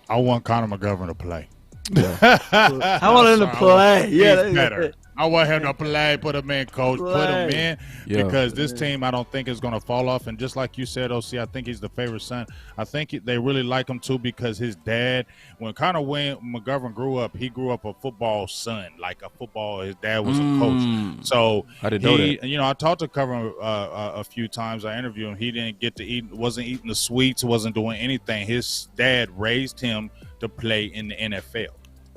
I want Connor McGovern to play. Yeah. I want him to play. Yeah, he's better. I want him to play. Put him in, coach. Put him in Yeah. because this team, I don't think is going to fall off. And just like you said, OC, I think he's the favorite son. I think they really like him too because his dad, when Connor McGovern grew up, he grew up a football son, like a football. His dad was a coach. So I didn't know that. You know, I talked to Cover a few times. I interviewed him. He didn't get to eat, wasn't eating the sweets, wasn't doing anything. His dad raised him to play in the NFL.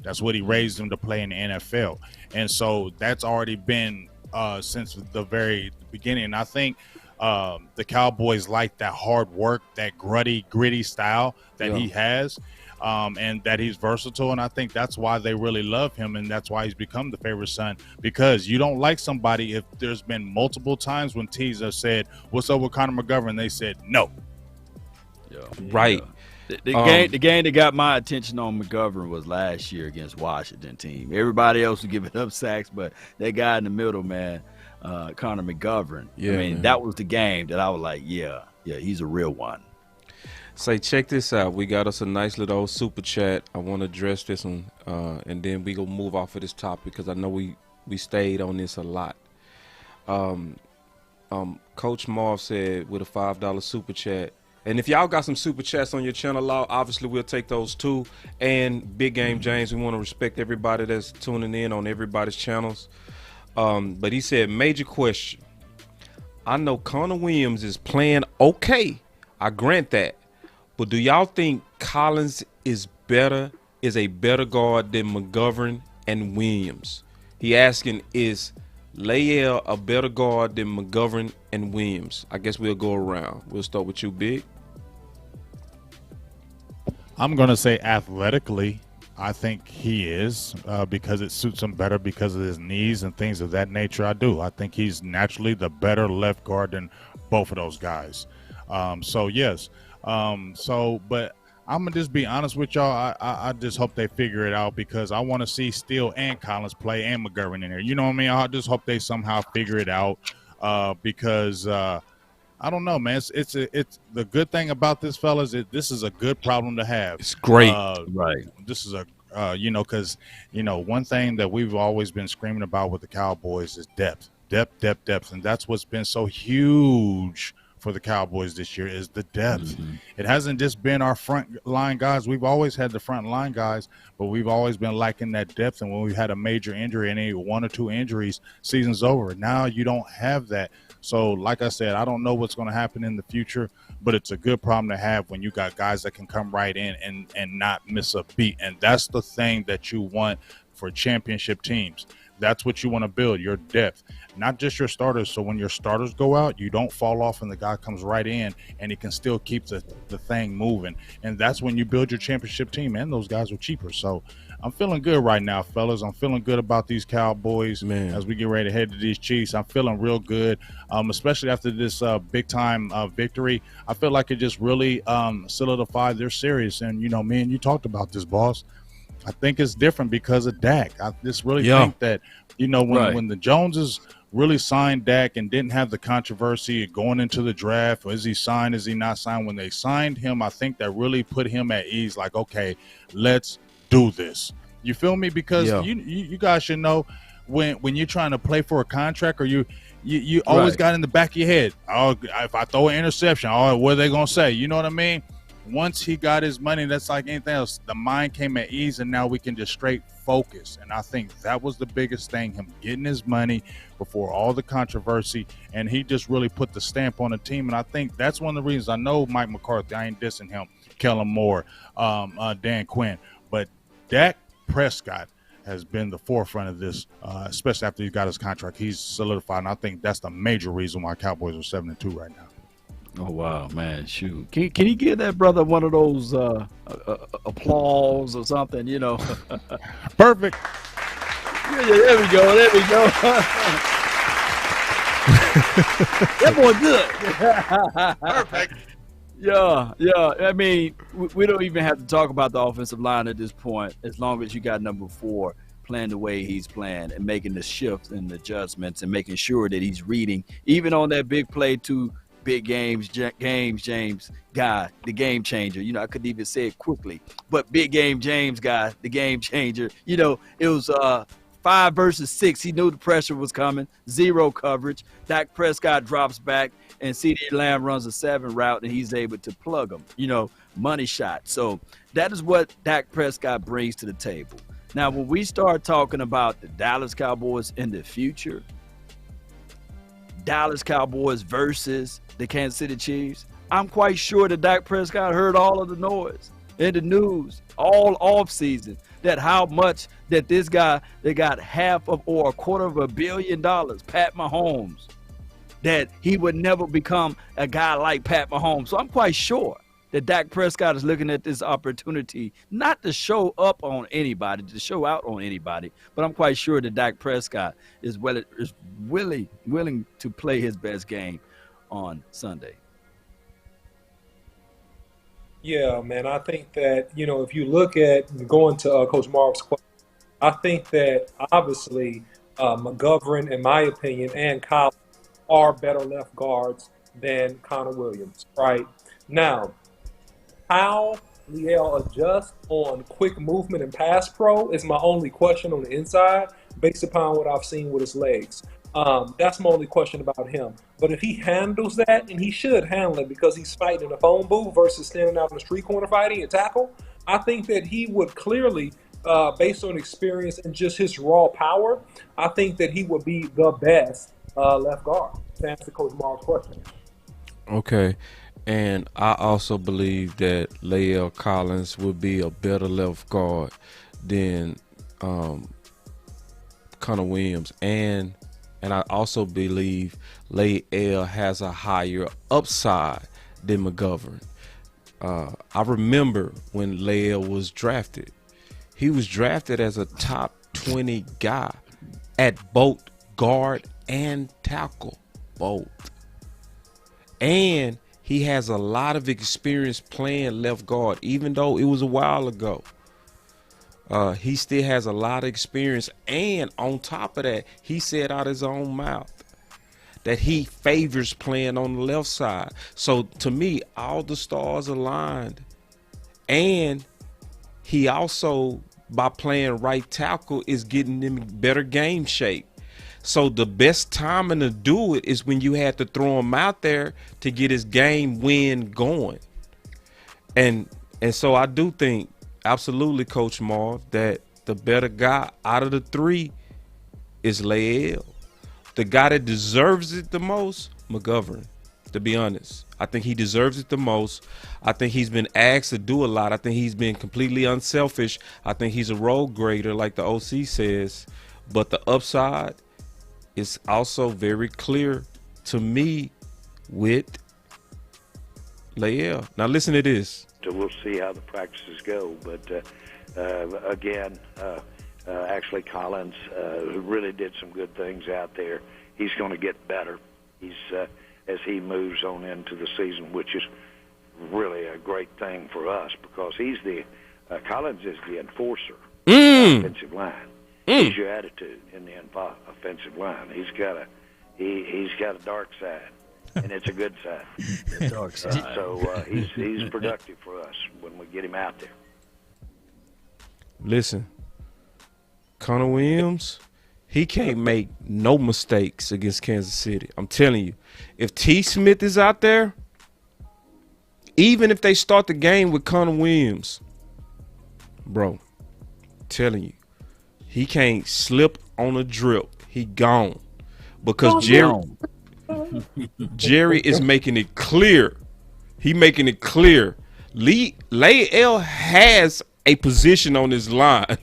That's what he raised him to play in the NFL. And so that's already been since the very beginning. And I think the Cowboys like that hard work, that gritty style that he has, and that he's versatile. And I think that's why they really love him, and that's why he's become the favorite son, because you don't like somebody if there's been multiple times when teams have said, what's up with Connor McGovern? They said no. Right. The game that got my attention on McGovern was last year against Washington team. Everybody else was giving up sacks, but that guy in the middle, man, Connor McGovern. Yeah, I mean, man. that was the game that I was like, yeah, he's a real one. Say, check this out. We got us a nice little old super chat. I want to address this one, and then we gonna move off of this topic because I know we stayed on this a lot. Coach Marv said with a $5 super chat. And if y'all got some super chats on your channel, obviously we'll take those too. And Big Game James, we want to respect everybody that's tuning in on everybody's channels. But he said, major question. I know Connor Williams is playing okay. I grant that. But do y'all think Collins is a better guard than McGovern and Williams? He asking, is Layell a better guard than McGovern and Williams? I guess we'll go around. We'll start with you, Big. I'm going to say athletically, I think he is because it suits him better because of his knees and things of that nature. I do. I think he's naturally the better left guard than both of those guys. So, yes. But I'm going to just be honest with y'all. I just hope they figure it out because I want to see Steele and Collins play and McGovern in there. You know what I mean? I just hope they somehow figure it out because I don't know, man. It's the good thing about this, fellas. This is a good problem to have. It's great, right? This is a because one thing that we've always been screaming about with the Cowboys is depth, and that's what's been so huge for the Cowboys this year is the depth. It hasn't just been our front line guys. We've always had the front line guys, but we've always been lacking that depth. And when we've had a major injury, any one or two injuries, season's over. Now you don't have that. So like I said, I don't know what's going to happen in the future, but it's a good problem to have when you got guys that can come right in and not miss a beat. And that's the thing that you want for championship teams. That's what you want to build, your depth, not just your starters. So when your starters go out, you don't fall off and the guy comes right in and he can still keep the thing moving. And that's when you build your championship team, and those guys are cheaper. So I'm feeling good right now, fellas. I'm feeling good about these Cowboys, man. As we get ready to head to these Chiefs. I'm feeling real good, especially after this big-time victory. I feel like it just really solidified their series. And, me and you talked about this, boss. I think it's different because of Dak. I just really think that, when the Joneses really signed Dak and didn't have the controversy going into the draft, is he signed, is he not signed? When they signed him, I think that really put him at ease, like, okay, let's do this. You feel me? Because you guys should know when you're trying to play for a contract, or you always got in the back of your head, oh, if I throw an interception, oh, what are they going to say? You know what I mean? Once he got his money, that's like anything else. The mind came at ease, and now we can just straight focus. And I think that was the biggest thing, him getting his money before all the controversy, and he just really put the stamp on the team. And I think that's one of the reasons. I know Mike McCarthy, I ain't dissing him, Kellen Moore, Dan Quinn, but Dak Prescott has been the forefront of this, especially after he got his contract. He's solidified, and I think that's the major reason why Cowboys are 7-2 right now. Oh wow, man! Shoot, can you give that brother one of those applause or something? Perfect. Yeah, there we go. That boy good. Perfect. Yeah. I mean, we don't even have to talk about the offensive line at this point, as long as you got number 4 playing the way he's playing and making the shifts and adjustments and making sure that he's reading, even on that big play to big James guy, the game changer. I couldn't even say it quickly, but big game James guy, the game changer. It was 5 versus 6, he knew the pressure was coming. 0 coverage. Dak Prescott drops back, and CeeDee Lamb runs a 7 route, and he's able to plug him. Money shot. So that is what Dak Prescott brings to the table. Now, when we start talking about the Dallas Cowboys in the future, Dallas Cowboys versus the Kansas City Chiefs, I'm quite sure that Dak Prescott heard all of the noise in the news all off season, that how much that this guy, they got half of or $250 million, Pat Mahomes, that he would never become a guy like Pat Mahomes. So I'm quite sure that Dak Prescott is looking at this opportunity not to show up on anybody, to show out on anybody, but I'm quite sure that Dak Prescott is willing to play his best game on Sunday. Yeah, man. I think that, if you look at going to Coach Mark's question, I think that obviously McGovern, in my opinion, and Collins are better left guards than Connor Williams, right? Now, how Liel adjusts on quick movement and pass pro is my only question on the inside, based upon what I've seen with his legs. That's my only question about him. But if he handles that, and he should handle it because he's fighting in a phone booth versus standing out in the street corner fighting and tackle, I think that he would clearly, based on experience and just his raw power, I think that he would be the best left guard, to answer Coach Mark's question. Okay. And I also believe that Lael Collins would be a better left guard than Connor Williams. And I also believe Lael has a higher upside than McGovern. I remember when Lael was drafted. He was drafted as a top 20 guy at both guard and tackle, both. And he has a lot of experience playing left guard, even though it was a while ago. He still has a lot of experience. And on top of that, he said out his own mouth that he favors playing on the left side. So to me, all the stars aligned. And he also, by playing right tackle, is getting them better game shape. So the best timing to do it is when you had to throw him out there to get his game win going. And so I do think, absolutely, Coach Marv, that the better guy out of the three is Lael. The guy that deserves it the most, McGovern, to be honest. I think he deserves it the most. I think he's been asked to do a lot. I think he's been completely unselfish. I think he's a road grader, like the OC says. But the upside is also very clear to me with Lael. Now listen to this. We'll see how the practices go, but again, actually Collins really did some good things out there. He's going to get better. He's as he moves on into the season, which is really a great thing for us because he's Collins is the enforcer of the offensive line. He's your attitude in the offensive line. He's got a dark side, and it's a good side. Dark side. So he's productive for us when we get him out there. Listen, Connor Williams, he can't make no mistakes against Kansas City. I'm telling you, if T. Smith is out there, even if they start the game with Connor Williams, bro, I'm telling you, he can't slip on a drip. He gone. Because Jerry is making it clear. He making it clear. Lael has a position on his line.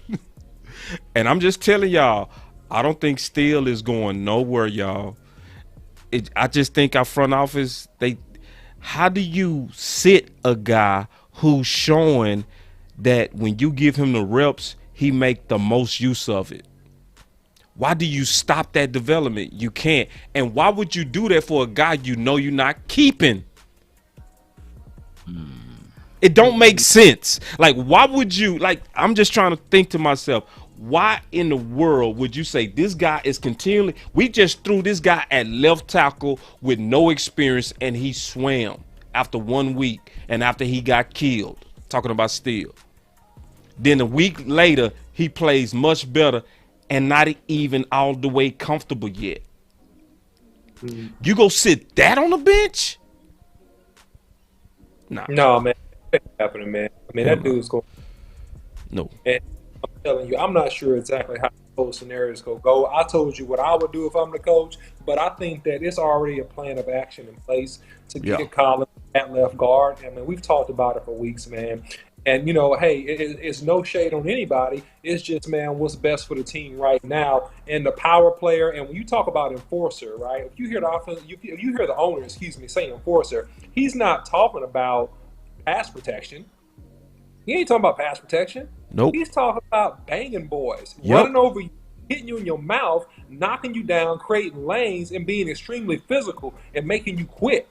And I'm just telling y'all, I don't think Steele is going nowhere, y'all. I just think our front office, how do you sit a guy who's showing that when you give him the reps, he make the most use of it? Why do you stop that development? You can't. And why would you do that for a guy you know you're not keeping? It don't make sense. Like, why would you, I'm just trying to think to myself, why in the world would you say this guy is continually, we just threw this guy at left tackle with no experience and he swam after 1 week and after he got killed, talking about Steele. Then a week later, he plays much better and not even all the way comfortable yet. You go sit that on the bench? Nah. No, man. That ain't happening, man. I mean, that dude's going. No. And I'm telling you, I'm not sure exactly how those scenarios go. I told you what I would do if I'm the coach, but I think that it's already a plan of action in place to get Collins at left guard. I mean, we've talked about it for weeks, man. And, you know, hey, it's no shade on anybody. It's just, man, what's best for the team right now. And the power player, and when you talk about enforcer, right, if you hear the offense, you hear the owner, say enforcer, he's not talking about pass protection. He ain't talking about pass protection. Nope. He's talking about banging boys, running over you, hitting you in your mouth, knocking you down, creating lanes, and being extremely physical and making you quit.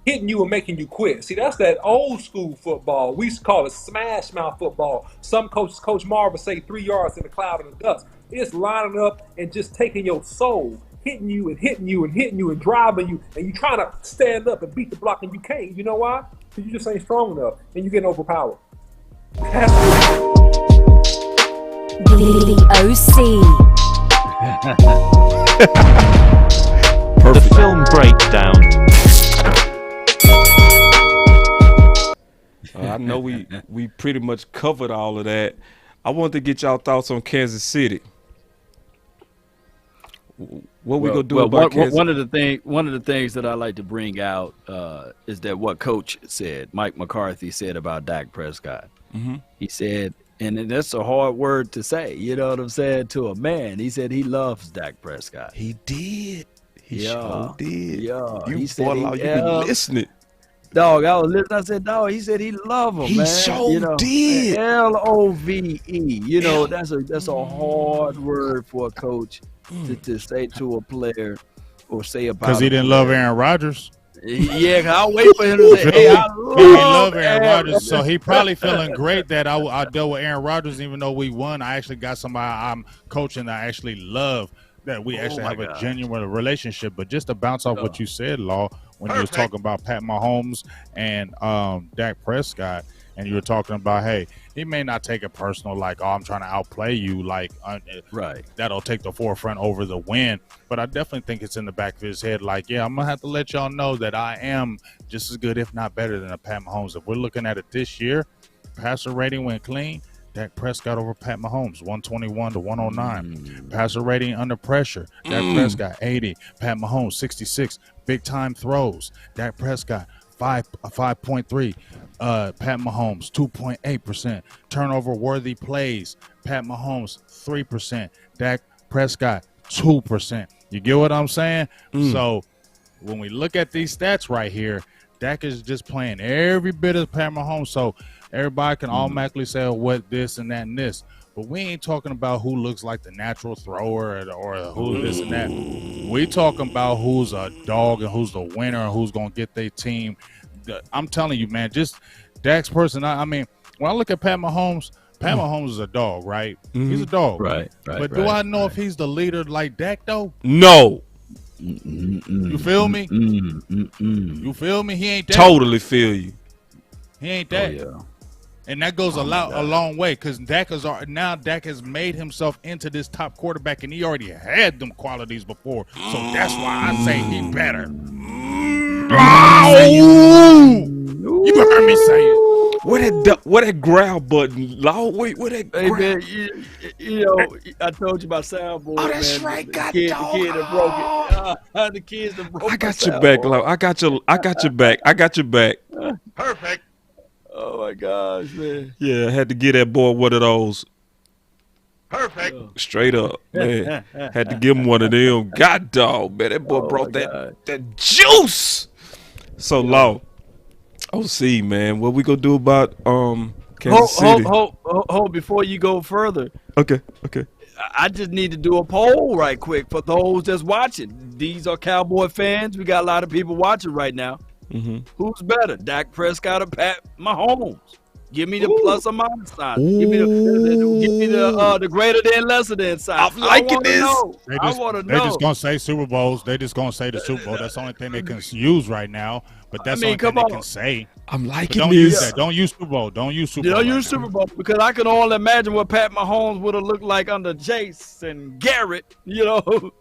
Hitting you and making you quit. See, that's that old school football. We used to call it smash mouth football. Some coaches, Coach Marv would say 3 yards in the cloud and the dust. It's lining up and just taking your soul, hitting you and hitting you and hitting you and driving you, and you trying to stand up and beat the block, and you can't. You know why? Because you just ain't strong enough, and you getting overpowered. The OC. The film breakdown. I know we pretty much covered all of that. I wanted to get y'all thoughts on Kansas City. What we gonna do about Kansas? One of the things that I like to bring out is that what Coach said, Mike McCarthy said about Dak Prescott. Mm-hmm. He said, and that's a hard word to say, you know what I'm saying, to a man. He said he loves Dak Prescott. He did. He sure did. Yeah. You been listening. Dog, I was listening. I said, dog, he said he loved him, he man. Sure did. LOVE. You know, that's a hard word for a coach to say to a player or say about. Because he didn't love Aaron Rodgers. Yeah, I'll wait for him to say, hey, I love Aaron Rodgers. So he probably feeling great that I dealt with Aaron Rodgers, even though we won. I actually got somebody I'm coaching that I actually love, that we actually have a genuine relationship. But just to bounce off what you said, Law, when you was talking about Pat Mahomes and Dak Prescott, and you were talking about, hey, he may not take it personal, like, oh, I'm trying to outplay you, like, right, that'll take the forefront over the win. But I definitely think it's in the back of his head, like, yeah, I'm going to have to let y'all know that I am just as good, if not better, than a Pat Mahomes. If we're looking at it this year, passer rating went clean. Dak Prescott over Pat Mahomes, 121 to 109. Passer rating under pressure, Dak Prescott, 80. Pat Mahomes, 66. Big time throws, Dak Prescott, 5.3. Pat Mahomes, 2.8%. Turnover worthy plays, Pat Mahomes, 3%. Dak Prescott, 2%. You get what I'm saying? So when we look at these stats right here, Dak is just playing every bit of Pat Mahomes. So everybody can automatically say, oh, what this and that and this. But we ain't talking about who looks like the natural thrower or who this and that. We talking about who's a dog and who's the winner and who's going to get their team. I'm telling you, man, just Dak's person. I mean, when I look at Pat Mahomes is a dog, right? He's a dog. Right. But do I know if he's the leader like Dak, though? No. You feel me? You feel me? He ain't that. Totally feel you. He ain't that. Oh, yeah. And that goes a long way, because Dak has made himself into this top quarterback, and he already had them qualities before. So that's why I say he better. You heard me say it. Where that growl button? Law, wait, where that growl? Man, you know, I told you about soundboard. Oh, that's man. right. The God kid dog. that broke it. The kids that broke it. I got your back, Law. I got your back. Perfect. Oh my gosh, man. Yeah, I had to get that boy one of those. Perfect. Straight up, man. Had to give him one of them. God dog, man. That boy brought that juice. So, Law, OC, man, what we gonna do about Kansas City? Hold, before you go further. Okay. I just need to do a poll right quick for those that's watching. These are Cowboy fans. We got a lot of people watching right now. Who's better, Dak Prescott or Pat Mahomes? Give me the plus or minus sign. Give me the greater than, lesser than sign. I'm liking this. I want to know. They're just gonna say Super Bowls. They just gonna say the Super Bowl. That's the only thing they can use right now. But that's I mean, the only thing come they can on. say. I'm But liking don't use this. that. Don't use Super Bowl. Don't use Super Bowl. Don't right use now. Super Bowl because I can only imagine what Pat Mahomes would have looked like under Jace and Garrett. You know.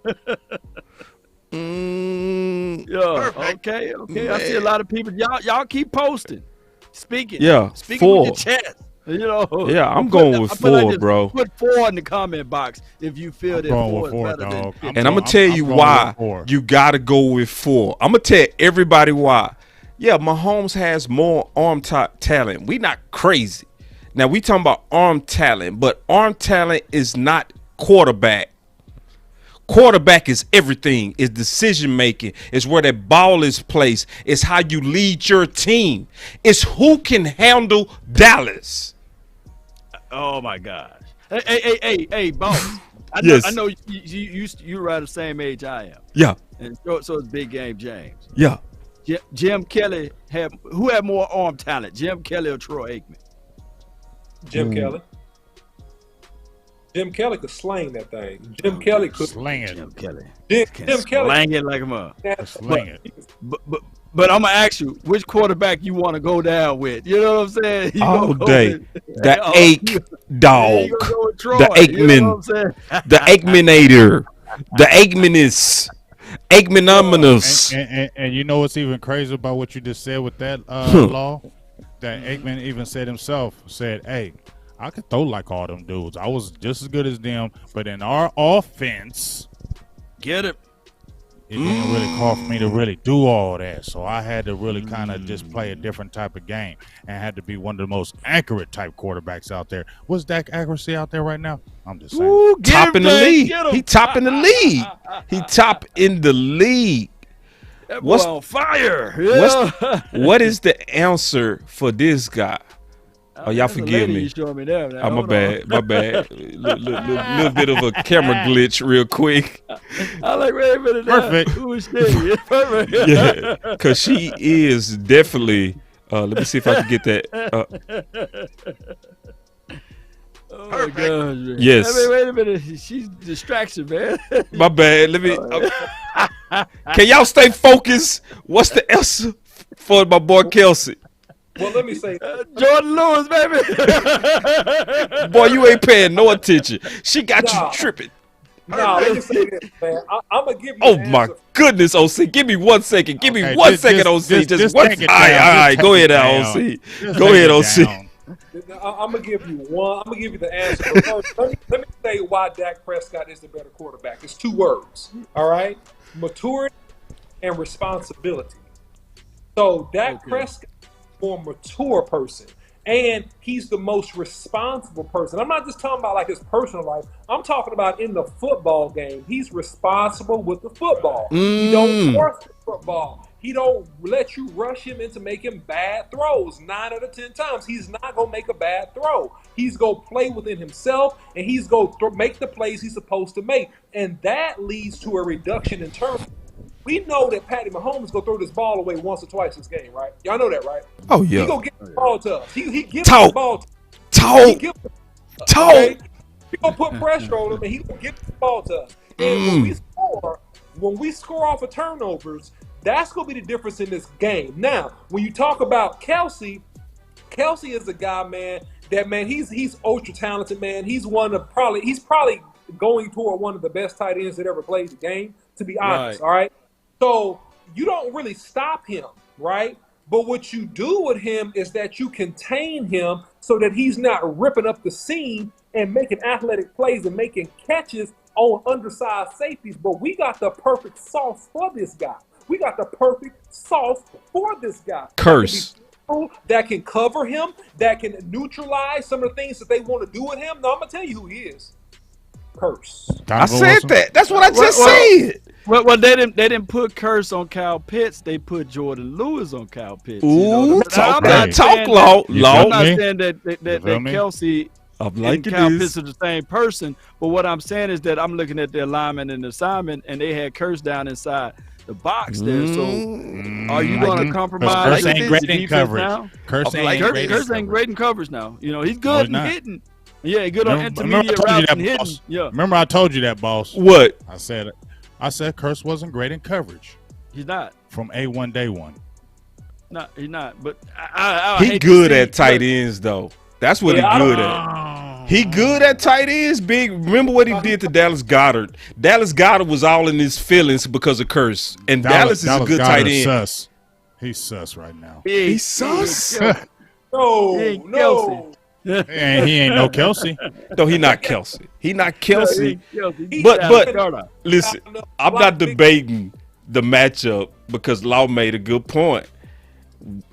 Yeah. Okay. Man. I see a lot of people. Y'all keep posting, speaking. Yeah, Speaking 4. with your chest. You know. Yeah, I'm going with 4, bro. Put 4 in the comment box if you feel that going 4 with is 4, better dog. than. And I'm gonna tell you going why with 4. you gotta go with 4. I'm gonna tell everybody why. Yeah, Mahomes has more arm talent. We not crazy. Now we talking about arm talent, but arm talent is not quarterback. Quarterback is everything. It's decision making. It's where that ball is placed. It's how you lead your team. It's who can handle Dallas. Oh my gosh. Hey, boss. Yes. I know you around the same age I am. Yeah. And so is Big Game James. Yeah. Jim Kelly who had more arm talent, Jim Kelly or Troy Aikman? Jim Kelly. Jim Kelly could slang that thing. Jim Kelly could slang it. Jim Kelly. Jim Kelly slang it like a mother. Slang it. But I'm gonna ask you, which quarterback you want to go down with? You know what I'm saying? You All gonna day. The Ake dog. you gonna go with Troy, The Aikman. you know what I'm saying? The Aikmanator. The Aikmanis. Aikmanominous. And you know what's even crazy about what you just said with that law? That Aikman even said himself, hey, I could throw like all them dudes. I was just as good as them, but in our offense, Get it. it didn't really call for me to really do all that. So I had to really kind of just play a different type of game and had to be one of the most accurate type quarterbacks out there. What's Dak accuracy out there right now? I'm just saying. Ooh, top in the league. Get him. He top in the league. He top in the league. That What's- boy on fire. Yeah. What is the answer for this guy? Oh, y'all That's a forgive lady me. you showing me there. Now. Oh, my Hold bad. on. My bad. Little bit of a camera glitch real quick. I like, wait a minute. now. Perfect. Who is she? Perfect. Yeah, because she is definitely. Let me see if I can get that. Oh my gosh, man. Yes. Wait a minute. She's distraction, man. My bad. Let me. Can y'all stay focused? What's the answer for my boy Kelsey? Well, let me say, Jordan Lewis, baby. Boy, you ain't paying no attention. She got Nah. you tripping. let me say this, man. I'm gonna give you. Oh an my answer. goodness, OC. Give me 1 second. Give me Okay, 1 just- second, just- OC. just one. take it All right, down. all Just right. take Go it ahead, now, down. OC. Just Go take ahead, it OC. down. I'm gonna give you one. I'm gonna give you the answer. But first, let me say why Dak Prescott is the better quarterback. It's 2 words. All right, maturity and responsibility. So Dak Prescott is a more mature person, and he's the most responsible person. I'm not just talking about like his personal life. I'm talking about in the football game. He's responsible with the football. He don't force the football. He don't let you rush him into making bad throws. 9 out of 10 times, he's not gonna make a bad throw. He's gonna play within himself, and he's gonna make the plays he's supposed to make, and that leads to a reduction in turnovers. We know that Patty Mahomes is gonna throw this ball away once or twice this game, right? Y'all know that, right? Oh, yeah. He gonna get the ball to us. He gives Talk. the ball to us. Talk. He gives the Talk. okay? He gonna put pressure on him, and he gonna get the ball to us. And when we score off of turnovers, that's gonna be the difference in this game. Now, when you talk about Kelsey is a guy, man. That man, he's ultra talented, man. He's probably going toward one of the best tight ends that ever played the game. To be honest, Right. all right. So you don't really stop him, right? But what you do with him is that you contain him so that he's not ripping up the seam and making athletic plays and making catches on undersized safeties. But we got the perfect sauce for this guy. We got the perfect sauce for this guy. Curse. That can cover him, that can neutralize some of the things that they want to do with him. No, I'm going to tell you who he is. Curse. I said that. That's what I just said. Well, they didn't put Curse on Kyle Pitts. They put Jordan Lewis on Kyle Pitts. Ooh, talk I'm that not talk, saying law. I'm not saying that me? Kelsey I'm and liking Kyle this. Pitts are the same person. But what I'm saying is that I'm looking at their alignment and assignment, and they had Curse down inside the box there. So are you going to compromise Curse ain't his great in defense coverage. now? Curse ain't great in Curse ain't coverage. great in coverage now. You know, he's No, good he's in not. hitting. Yeah, good on Remember I intermediate told you routes that, and hitting. boss. Yeah, Remember I told you that, boss. What? I said Curse wasn't great in coverage he's not. from A1 day one. He's not. But I He hate to good see- at tight ends though. That's what Yeah, he good at. He good at tight ends, big. Remember what he did to Dallas Goedert? Dallas Goedert was all in his feelings because of Curse. And Dallas is a good tight end. Sus. He's sus right now. He's sus. No. And he ain't no Kelsey. No, he not Kelsey. He not Kelsey. He But Goddard. listen, I'm not debating the matchup because Law made a good point.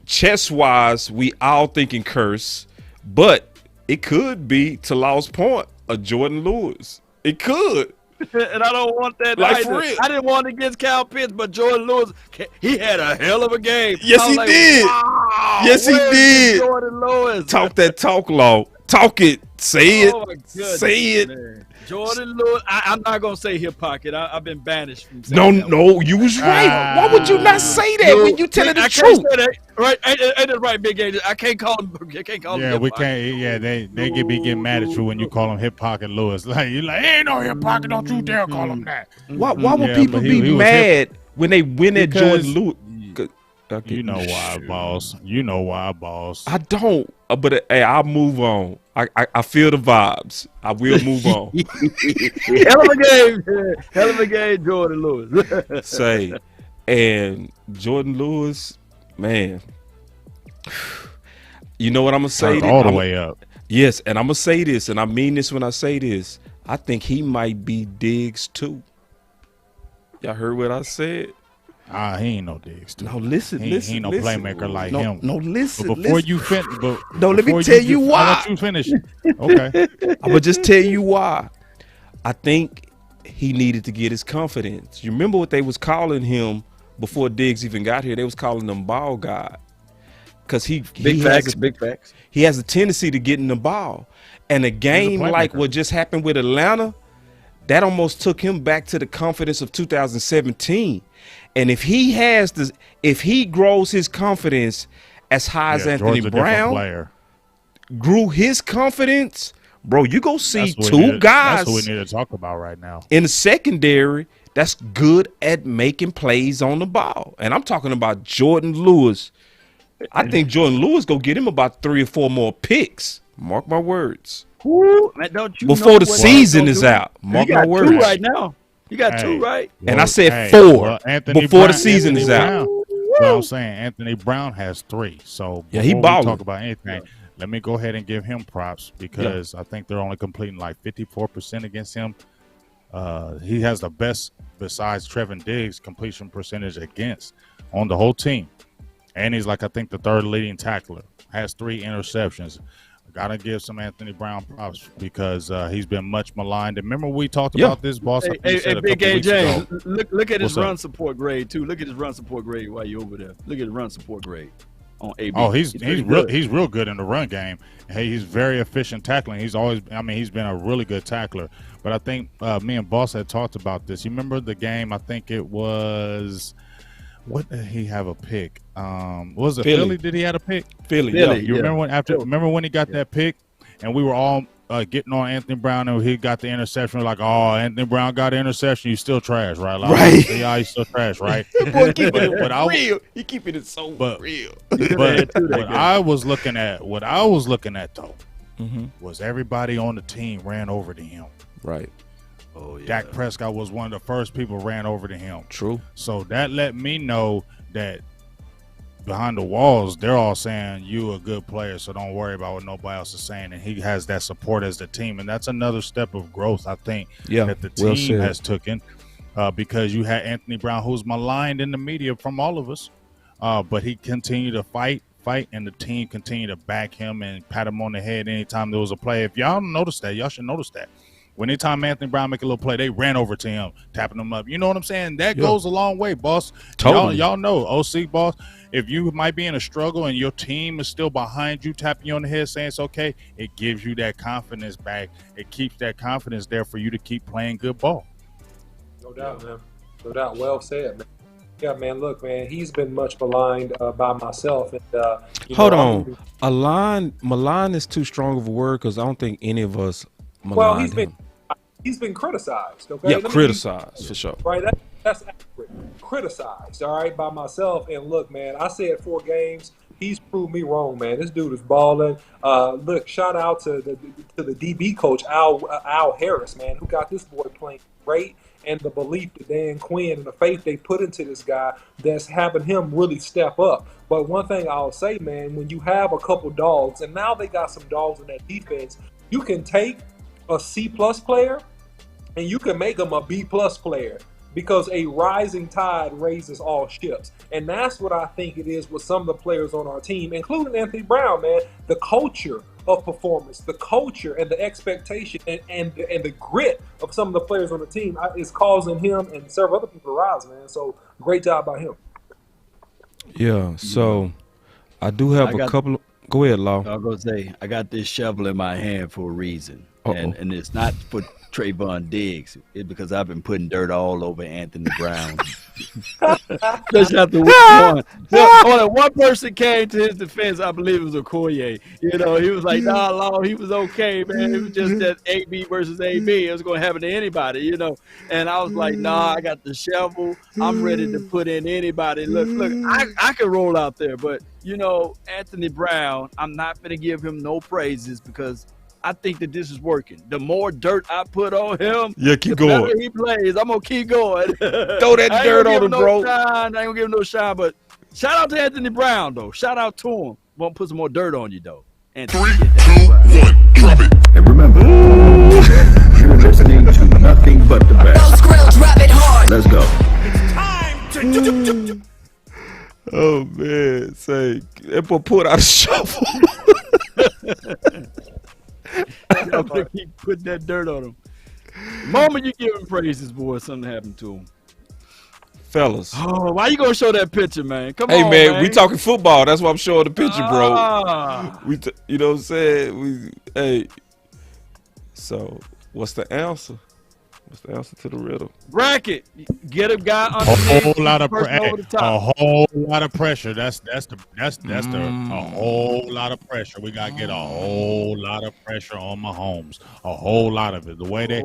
Chess wise, we all thinking Curse, but it could be, to Law's point, a Jordan Lewis. It could. And I don't want that Like, either. for real. I didn't want it against Kyle Pitts, but Jordan Lewis, he had a hell of a game. Yes, I was he like, did. Wow, Yes, he where's did. Jordan Lewis. Talk that talk, Law. Talk it. Say it. Oh my goodness, Say it. man. Jordan Lewis. I'm not gonna say hip pocket. I've been banished from saying No, that. no, you was right. Why would you not say that when you telling the I truth? can't say that. Right? Ain't it right, Big A? I can't call him. I can't call him. Yeah, hip we pocket. can't. Yeah, they be getting mad at you when you call him hip pocket Lewis. Like you like, ain't no hip pocket. Don't you dare call him that. Why would Yeah, people but he be was mad when they win at Because- Jordan Lewis? Okay. You know why, boss. You know why, boss. I don't. But hey, I'll move on. I feel the vibes. I will move on. Hell of a game. Hell of a game, Jordan Lewis. Say, and Jordan Lewis, man. You know what I'm gonna say? Turned all the way up. Yes, and I'm gonna say this, and I mean this when I say this. I think he might be Diggs too. Y'all heard what I said? He ain't no Diggs. Dude. No, listen, he listen. ain't no listen. playmaker like no, him. No, listen. But before listen. you finish, No, let me tell you why. I want you to finish. Okay. I'm gonna just tell you why. I think he needed to get his confidence. You remember what they was calling him before Diggs even got here? They was calling him ball guy. Cause Big facts. He has a tendency to get in the ball. And a game like what just happened with Atlanta, that almost took him back to the confidence of 2017. And if he grows his confidence as high as Anthony Brown grew his confidence, bro, you go see two guys. That's what we need to talk about right now. In the secondary that's good at making plays on the ball. And I'm talking about Jordan Lewis. I think Jordan Lewis go get him about 3 or 4 more picks. Mark my words. Ooh, man, don't you before know the what season he's is gonna do? out. Mark You got my words. 2 right now. You got 2 right. And I said 4 before the season is out. Well, I'm saying Anthony Brown has 3. So yeah, he before we balling. talk about anything, let me go ahead and give him props because I think they're only completing like 54% against him. He has the best, besides Trevin Diggs, completion percentage against on the whole team. And he's like, I think, the 3rd leading tackler. Has 3 interceptions. Gotta give some Anthony Brown props because he's been much maligned. And remember we talked about this, boss? Hey, Big A James, look at his What's run up? support grade too. Look at his run support grade while you're over there. Look at his run support grade on AB. Oh, he's really real good in the run game. Hey, he's very efficient tackling. He's been a really good tackler. But I think me and Boss had talked about this. You remember the game? I think it was. What did he have a pick? Was it Philly? Did he have a pick? Philly. You remember when remember when he got that pick and we were all getting on Anthony Brown and he got the interception. We're like, oh, Anthony Brown got the interception. You still trash, right? Like, right. Yeah, he's still trash, right? Boy, keep it real. He keeping it so real. But what I was looking at though, was everybody on the team ran over to him. Right. Oh yeah. Dak Prescott was one of the first people ran over to him. True. So that let me know that behind the walls, they're all saying you a good player, so don't worry about what nobody else is saying. And he has that support as the team, and that's another step of growth, I think, that the team has taken. Because you had Anthony Brown, who's maligned in the media from all of us, but he continued to fight, and the team continued to back him and pat him on the head anytime there was a play. If y'all noticed that, y'all should notice that. When anytime Anthony Brown make a little play, they ran over to him, tapping him up. You know what I'm saying? That goes a long way, boss. Totally. Y'all know, OC, boss, if you might be in a struggle and your team is still behind you, tapping you on the head, saying it's okay, it gives you that confidence back. It keeps that confidence there for you to keep playing good ball. No doubt, man. No doubt. Well said, man. Yeah, man. Look, man, he's been much maligned by myself. And hold on, malign is too strong of a word because I don't think any of us malign him. He's been criticized. Okay, yeah, criticized for sure. Right. that's accurate. Criticized, all right, by myself. And look, man, I said 4 games. He's proved me wrong, man. This dude is balling. Look, shout out to the DB coach Al Harris, man, who got this boy playing great, and the belief that Dan Quinn and the faith they put into this guy that's having him really step up. But one thing I'll say, man, when you have a couple dogs, and now they got some dogs in that defense, you can take a C+ player and you can make them a B+ player, because a rising tide raises all ships. And that's what I think it is with some of the players on our team, including Anthony Brown, man. The culture of performance, the culture and the expectation and the grit of some of the players on the team is causing him and several other people to rise, man. So great job by him. Yeah, so I do have a couple. Go ahead, Law. I was going to say, I got this shovel in my hand for a reason. And it's not for Trayvon Diggs. It's because I've been putting dirt all over Anthony Brown. Just after week 1. Only one person came to his defense. I believe it was Okoye. You know, he was like, nah, Law, he was okay, man. It was just that AB versus AB. It was going to happen to anybody, you know. And I was like, nah, I got the shovel. I'm ready to put in anybody. Look, I can roll out there. But, you know, Anthony Brown, I'm not going to give him no praises because I think that this is working. The more dirt I put on him, keep the going. better he plays. I'm gonna keep going. Throw that dirt on him, bro. I ain't gonna give him no shine, but shout out to Anthony Brown, though. Shout out to him. Won't put some more dirt on you, though. 3, 2, 1, drop it. And remember, you're listening to nothing but the best. Those grills rub it hard. Let's go. Oh man, say that boy pulled out a shovel. I'm gonna keep putting that dirt on him. The moment you give him praises, boy, something happened to him. Fellas. Oh, why you gonna show that picture, man? Come on, man. We talking football. That's why I'm showing the picture, bro. You know what I'm saying? So, what's the answer? What's the answer to the riddle? Bracket. Get a guy on a whole lot of pressure. That's the a whole lot of pressure. We gotta get a whole lot of pressure on Mahomes. A whole lot of it. The way they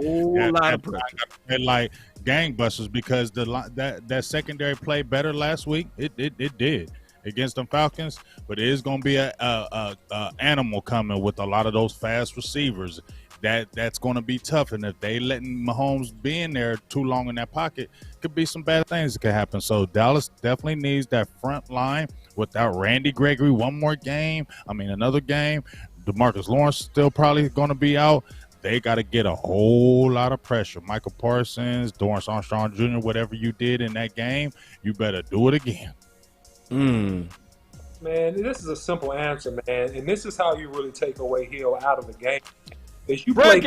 like gangbusters, because that secondary played better last week. It did against them Falcons, but it is gonna be a animal coming with a lot of those fast receivers. That's going to be tough, and if they letting Mahomes be in there too long in that pocket, could be some bad things that could happen. So Dallas definitely needs that front line. Without Randy Gregory, another game. DeMarcus Lawrence still probably going to be out. They got to get a whole lot of pressure. Michael Parsons, Dorrance Armstrong Jr., whatever you did in that game, you better do it again. Man, this is a simple answer, man, and this is how you really take away Hill out of the game. Is you play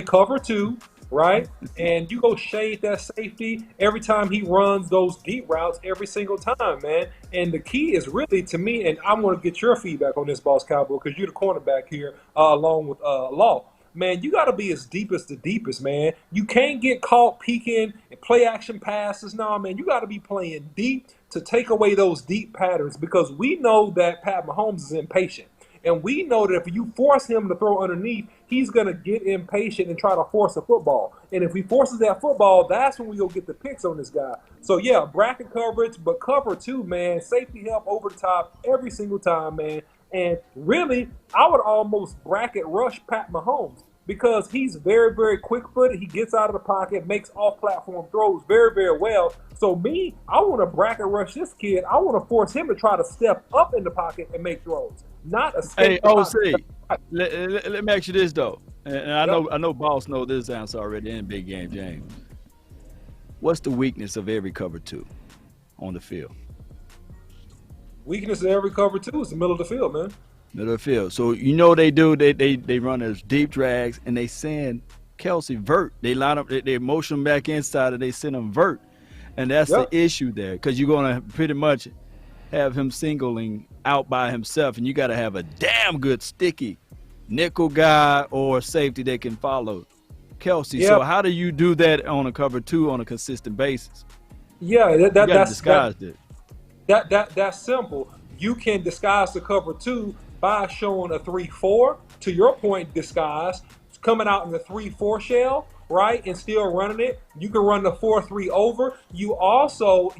cover 2, right? And you go shade that safety every time he runs those deep routes every single time, man. And the key is really, to me, and I want to get your feedback on this, Boss Cowboy, because you're the cornerback here, along with Law. Man, you got to be as deep as the deepest, man. You can't get caught peeking and play action passes. No, man, you got to be playing deep to take away those deep patterns, because we know that Pat Mahomes is impatient. And we know that if you force him to throw underneath, he's going to get impatient and try to force a football. And if he forces that football, that's when we go get the picks on this guy. So, yeah, bracket coverage, but cover 2, man. Safety help over the top every single time, man. And really, I would almost bracket rush Pat Mahomes, because he's very, very quick-footed. He gets out of the pocket, makes off-platform throws very, very well. So me, I want to bracket rush this kid. I want to force him to try to step up in the pocket and make throws, not escape. Hey, OC, let me ask you this, though. And I know Boss know this answer already in Big Game James. What's the weakness of every cover 2 on the field? Weakness of every cover 2 is the middle of the field, man. Middle of the field. So you know they do. They run those deep drags, and they send Kelsey vert. They line up. They motion him back inside, and they send him vert. And that's the issue there, because you're going to pretty much have him singling out by himself, and you got to have a damn good sticky nickel guy or safety that can follow Kelsey. Yep. So how do you do that on a cover 2 on a consistent basis? Yeah, that's disguised it. That's simple. You can disguise the cover 2 by showing a 3-4. To your point, disguise coming out in the 3-4 shell, right, and still running it. You can run the 4-3 over. You also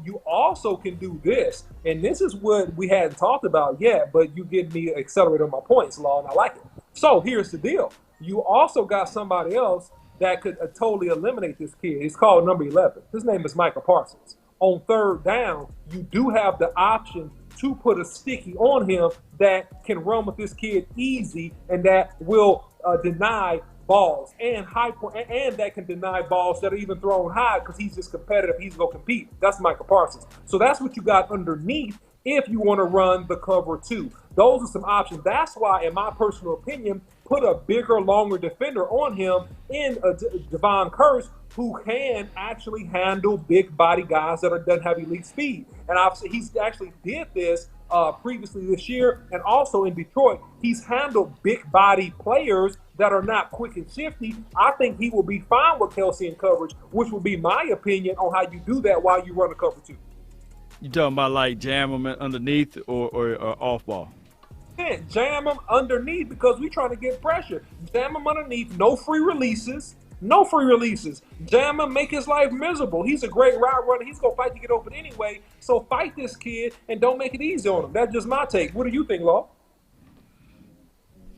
can do this, and this is what we hadn't talked about yet, but you get me accelerated on my points, Law, and I like it. So here's the deal. You also got somebody else that could totally eliminate this kid. He's called number 11. His name is Michael Parsons. On third down, you do have the option to put a sticky on him that can run with this kid easy and that will deny balls and and that can deny balls that are even thrown high because he's just competitive. He's going to compete. That's Michael Parsons. So that's what you got underneath if you want to run the cover 2. Those are some options. That's why, in my personal opinion, put a bigger, longer defender on him in Devon Curse, who can actually handle big body guys that doesn't have elite speed. And he's actually did this previously this year, and also in Detroit, he's handled big body players that are not quick and shifty. I think he will be fine with Kelsey in coverage, which would be my opinion on how you do that while you run a cover 2. You talking about like jam them underneath or off ball? Can't jam him underneath because we're trying to get pressure. Jam him underneath, no free releases. No free releases. Jam him, make his life miserable. He's a great route runner. He's going to fight to get open anyway. So fight this kid and don't make it easy on him. That's just my take. What do you think, Law?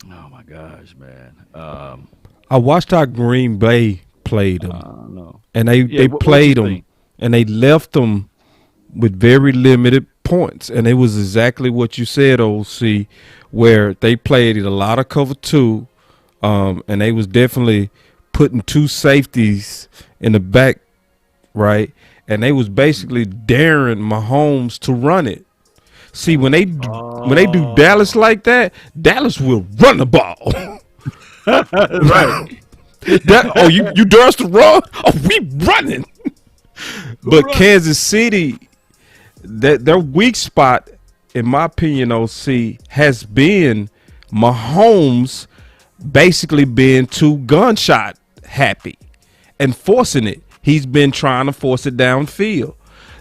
Oh, my gosh, man. I watched how Green Bay played them. No. And they played them, and they left them with very limited points. And it was exactly what you said, OC, where they played a lot of cover 2, and they was definitely – putting 2 safeties in the back, right? And they was basically daring Mahomes to run it. See, when they do Dallas like that, Dallas will run the ball. Right. You dare us to run? Oh, we running. But Kansas City, their weak spot, in my opinion, OC, has been Mahomes basically being too gunshot happy and forcing it. He's been trying to force it downfield.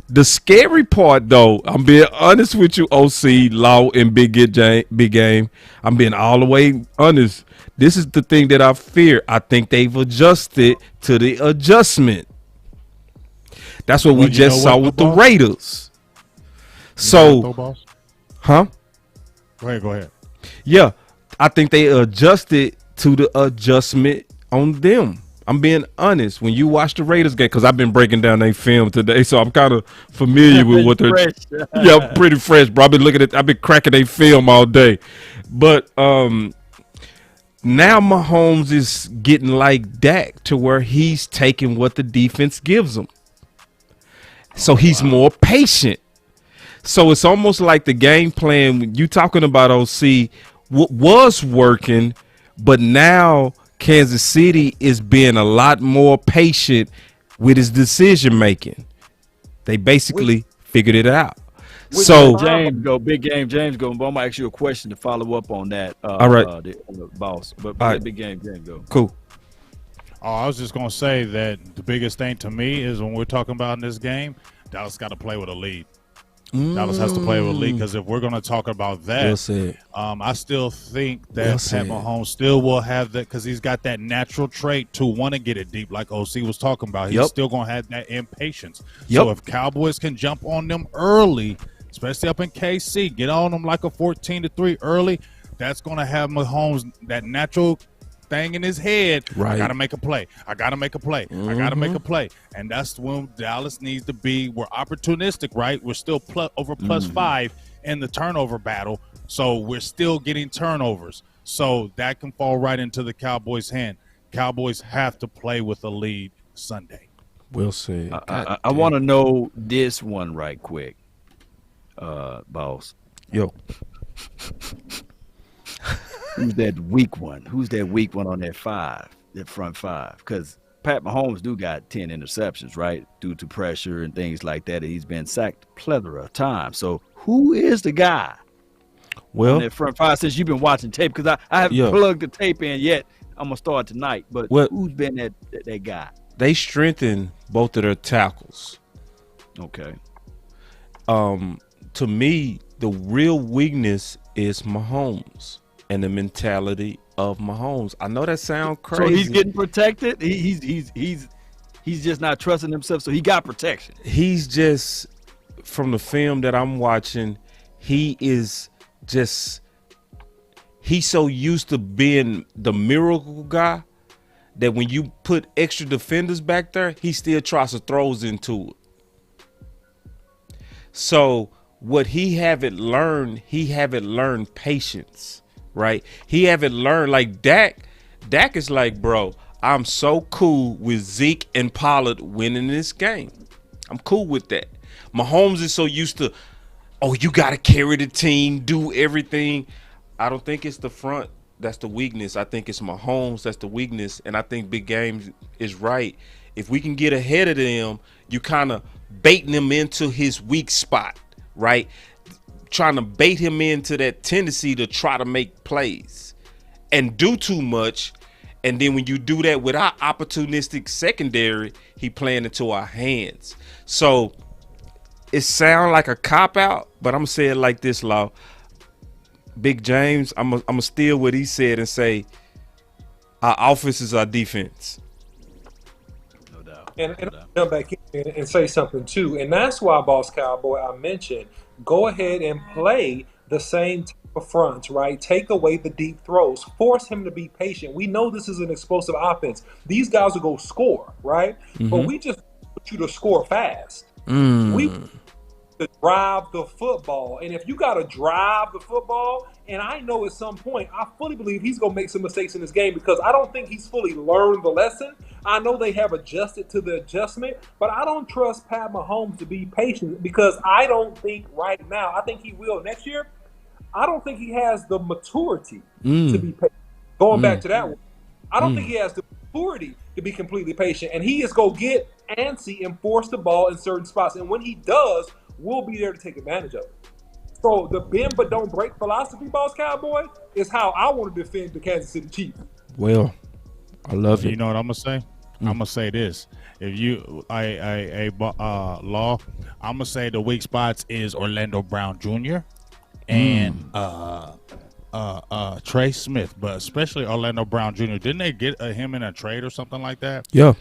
The scary part, though, I'm being honest with you, OC, Law, and Big Game. I'm being all the way honest. This is the thing that I fear. I think they've adjusted to the adjustment. That's what we just saw with the Raiders. So, huh? Go ahead. Yeah, I think they adjusted to the adjustment on them. I'm being honest. When you watch the Raiders game, because I've been breaking down their film today, so I'm kind of familiar with what they're. Yeah, pretty fresh, bro. I've been looking at. I've been cracking their film all day, but now Mahomes is getting like Dak to where he's taking what the defense gives him. So he's more patient. So it's almost like the game plan when you talking about OC what was working, but now Kansas City is being a lot more patient with his decision making. They basically figured it out. So James go, Big Game James go. I'm gonna ask you a question to follow up on that. All right, the boss. But right. Big Game James go. Cool. Oh, I was just gonna say that the biggest thing to me is when we're talking about in this game, Dallas got to play with a lead. Dallas has to play with a lead because if we're going to talk about that, I still think that Pat Mahomes still will have that because he's got that natural trait to want to get it deep, like OC was talking about. He's still going to have that impatience. So if Cowboys can jump on them early, especially up in KC, get on them like a 14-3 early, that's going to have Mahomes that natural thing in his head. Right. I got to make a play. I got to make a play. I got to make a play. And that's when Dallas needs to be. We're opportunistic, right? We're still over +5 in the turnover battle. So we're still getting turnovers. So that can fall right into the Cowboys' hand. Cowboys have to play with a lead Sunday. We'll see. I want to know this one right quick, boss. Yo. Who's that weak one? Who's that weak one on that front five? Because Pat Mahomes do got 10 interceptions, right? Due to pressure and things like that. And he's been sacked a plethora of times. So who is the guy on that front five since you've been watching tape? Because I haven't plugged the tape in yet. I'm going to start tonight. But who's been that guy? They strengthened both of their tackles. Okay. To me, the real weakness is Mahomes and the mentality of Mahomes. I know that sounds So crazy. he's getting protected. He's just not trusting himself. So he got protection. He's just, from the film that I'm watching, he's so used to being the miracle guy that when you put extra defenders back there, he still tries to throws into it. So what he haven't learned patience, right? He haven't learned, like Dak is like, bro, I'm so cool with Zeke and Pollard winning this game. I'm cool with that. Mahomes is so used to, oh, you got to carry the team, do everything. I don't think it's the front that's the weakness. I think it's Mahomes that's the weakness. And I think Big Game is right. If we can get ahead of them, you kind of baiting him into his weak spot, right? Trying to bait him into that tendency to try to make plays and do too much. And then when you do that with our opportunistic secondary, he playing into our hands. So it sounds like a cop-out, but I'm going to say it like this, Law. Big James, I'm gonna steal what he said and say our offense is our defense. No doubt. And I'll jump back in and say something too. And that's why, Boss Cowboy, I mentioned, go ahead and play the same type of fronts, right? Take away the deep throws. Force him to be patient. We know this is an explosive offense. These guys will go score, right? But we just want you to score fast. We to drive the football. And if you got to drive the football, and I know at some point, I fully believe he's going to make some mistakes in this game because I don't think he's fully learned the lesson. I know they have adjusted to the adjustment, but I don't trust Pat Mahomes to be patient because I don't think right now, I think he will next year. I don't think he has the maturity to be patient. Going back to that one, I don't think he has the maturity to be completely patient. And he is going to get antsy and force the ball in certain spots. And when he does, we'll be there to take advantage of it. So the bend but don't break philosophy, Boss Cowboy, is how I want to defend the Kansas City Chiefs. Well, I love it. You know what I'm gonna say? I'm gonna say this: if you Law, I'm gonna say the weak spots is Orlando Brown Jr. and Trey Smith, but especially Orlando Brown Jr. Didn't they get him in a trade or something like that? Yeah.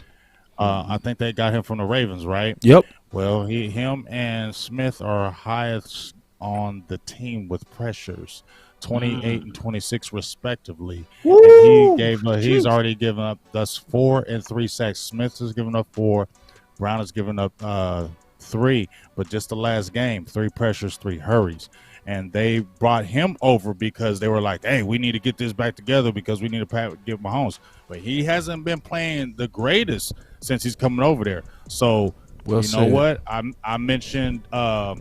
I think they got him from the Ravens, right? Yep. Well, him and Smith are highest on the team with pressures, 28 and 26 respectively. Woo! And he's already given up thus 4 and 3 sacks. Smith has given up 4. Brown has given up 3, but just the last game, 3 pressures, 3 hurries. And they brought him over because they were like, hey, we need to get this back together because we need to give Mahomes. But he hasn't been playing the greatest since he's coming over there. So, know what? I mentioned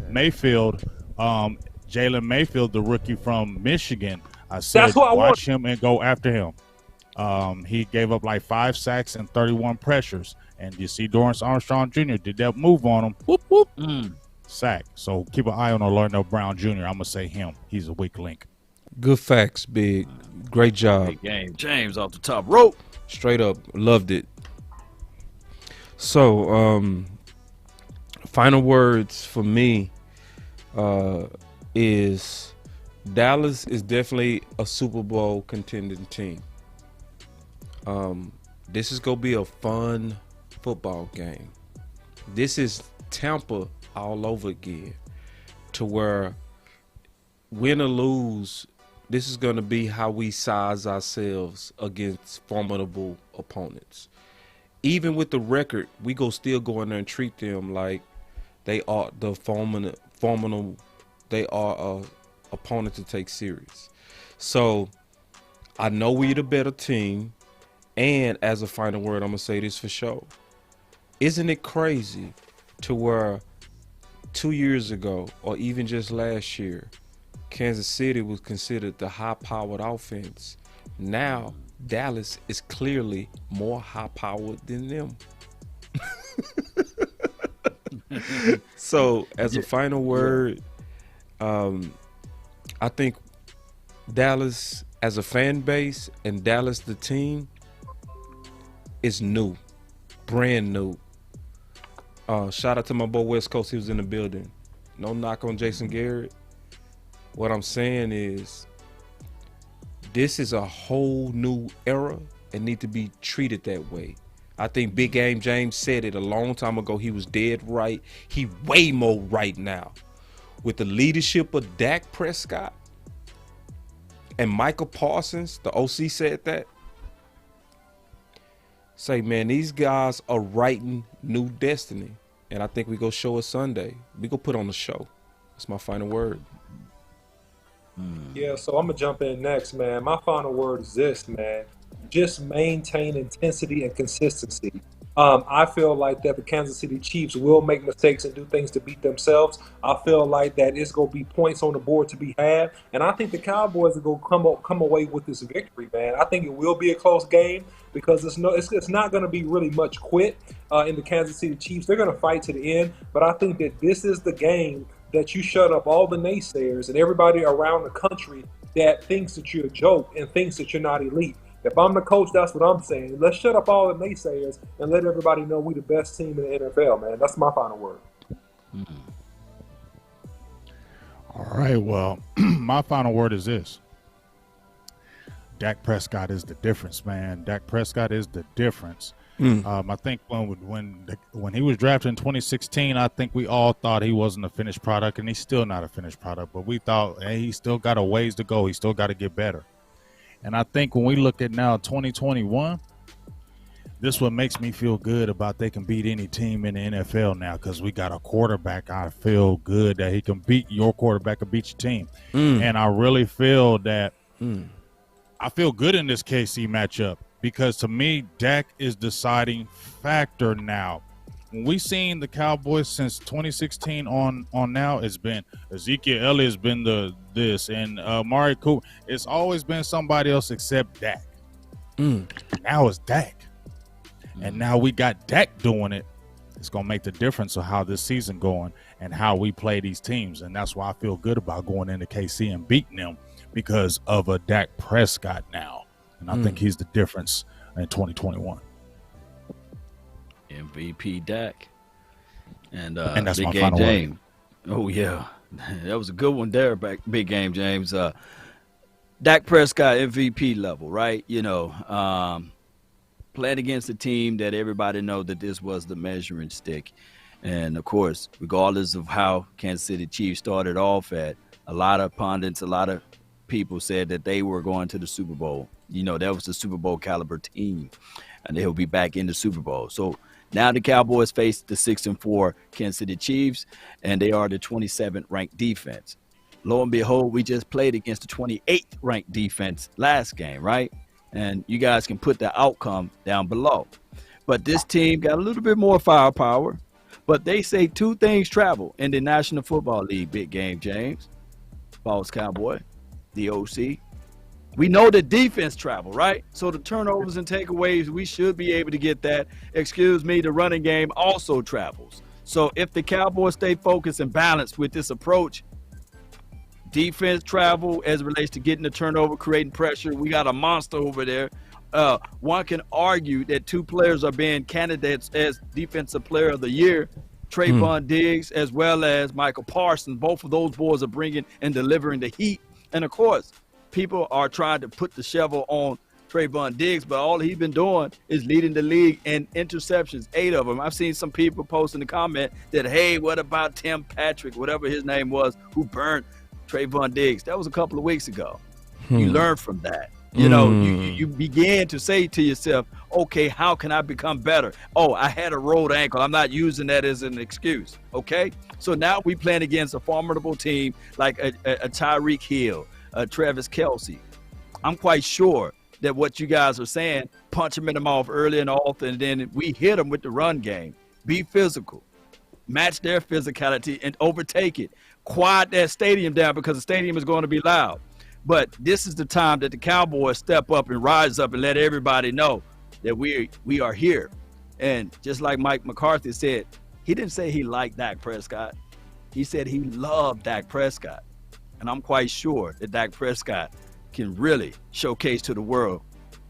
Mayfield, Jalen Mayfield, the rookie from Michigan. I said watch him and go after him. He gave up like 5 sacks and 31 pressures. And you see Dorrance Armstrong Jr. did that move on him. Whoop, whoop. Sack. So keep an eye on Orlando Brown Jr. I'm going to say him. He's a weak link. Good facts, Big. Great job. Big game. James off the top rope. Straight up. Loved it. So, final words for me is Dallas is definitely a Super Bowl contending team. This is going to be a fun football game. This is Tampa all over again, to where win or lose, this is going to be how we size ourselves against formidable opponents. Even with the record, we still go in there and treat them like they are the formidable, they are a opponent to take serious. So I know we're the better team, and as a final word, I'm gonna say this for sure. Isn't it crazy to where 2 years ago, or even just last year, Kansas City was considered the high-powered offense. Now, Dallas is clearly more high-powered than them. So, as a final word, I think Dallas as a fan base and Dallas the team is new, brand new. Shout out to my boy West Coast. He was in the building. No knock on Jason Garrett. What I'm saying is this is a whole new era and need to be treated that way. I think Big Game James said it a long time ago. He was dead right. He way more right now. With the leadership of Dak Prescott and Michael Parsons, the OC said that. Say, man, these guys are writing new destiny. And I think we go show it Sunday. We go put on the show. That's my final word. Yeah, so I'm going to jump in next, man. My final word is this, man. Just maintain intensity and consistency. I feel like that the Kansas City Chiefs will make mistakes and do things to beat themselves. I feel like that it's going to be points on the board to be had. And I think the Cowboys are going to come away with this victory, man. I think it will be a close game because it's not going to be really much quit in the Kansas City Chiefs. They're going to fight to the end. But I think that this is the game that you shut up all the naysayers and everybody around the country that thinks that you're a joke and thinks that you're not elite. If I'm the coach, that's what I'm saying. Let's shut up all the naysayers and let everybody know we the best team in the NFL, man. That's my final word. All right, well, my final word is this. Dak Prescott is the difference, man. Dak Prescott is the difference. I think when he was drafted in 2016, I think we all thought he wasn't a finished product, and he's still not a finished product. But we thought, hey, he's still got a ways to go. He's still got to get better. And I think when we look at now 2021, this what makes me feel good about they can beat any team in the NFL now because we got a quarterback. I feel good that he can beat your quarterback and beat your team. And I really feel that I feel good in this KC matchup because to me, Dak is deciding factor now. When we seen the Cowboys since 2016 on now, it's been Ezekiel Elliott's been this and Amari Cooper. It's always been somebody else except Dak. Now it's Dak. And now we got Dak doing it. It's going to make the difference of how this season going and how we play these teams. And that's why I feel good about going into KC and beating them because of a Dak Prescott now. And I think he's the difference in 2021. MVP Dak. And that's Big my Game final James. Oh, yeah. That was a good one there, Big Game James. Dak Prescott MVP level, right? You know, playing against a team that everybody know that this was the measuring stick. And, of course, regardless of how Kansas City Chiefs started off at, a lot of pundits, a lot of people said that they were going to the Super Bowl. You know, that was the Super Bowl caliber team, and they'll be back in the Super Bowl. So now the Cowboys face the 6-4 Kansas City Chiefs, and they are the 27th ranked defense. Lo and behold, we just played against the 28th ranked defense last game, right? And you guys can put the outcome down below. But this team got a little bit more firepower. But they say two things travel in the National Football League, Big Game James, False Cowboy, the OC. We know the defense travel, right? So the turnovers and takeaways, we should be able to get that. Excuse me, the running game also travels. So if the Cowboys stay focused and balanced with this approach, defense travel as it relates to getting the turnover, creating pressure, we got a monster over there. One can argue that two players are being candidates as Defensive Player of the Year, Trayvon Diggs as well as Michael Parsons. Both of those boys are bringing and delivering the heat. And, of course, people are trying to put the shovel on Trayvon Diggs, but all he's been doing is leading the league in interceptions, 8 of them. I've seen some people post in the comment that, hey, what about Tim Patrick, whatever his name was, who burned Trayvon Diggs? That was a couple of weeks ago. You learn from that. You know, you began to say to yourself, okay, how can I become better? Oh, I had a rolled ankle. I'm not using that as an excuse, okay? So now we playing against a formidable team like a Tyreek Hill, Travis Kelce. I'm quite sure that what you guys are saying, punch them in the mouth early and often, and then we hit them with the run game. Be physical. Match their physicality and overtake it. Quiet that stadium down because the stadium is going to be loud. But this is the time that the Cowboys step up and rise up and let everybody know that we are here. And just like Mike McCarthy said, he didn't say he liked Dak Prescott. He said he loved Dak Prescott. And I'm quite sure that Dak Prescott can really showcase to the world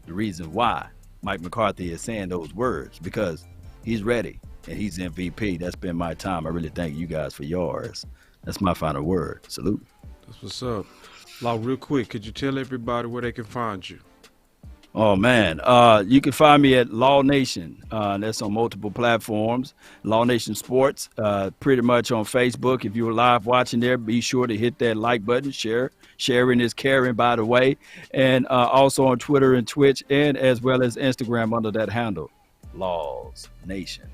the reason why Mike McCarthy is saying those words, because he's ready and he's MVP. That's been my time. I really thank you guys for yours. That's my final word. Salute. That's what's up. Law, real quick, could you tell everybody where they can find you? Oh man, you can find me at Law Nation. That's on multiple platforms. Law Nation Sports, pretty much on Facebook. If you're live watching there, be sure to hit that like button. Sharing is caring, by the way, and also on Twitter and Twitch, and as well as Instagram under that handle, Laws Nation.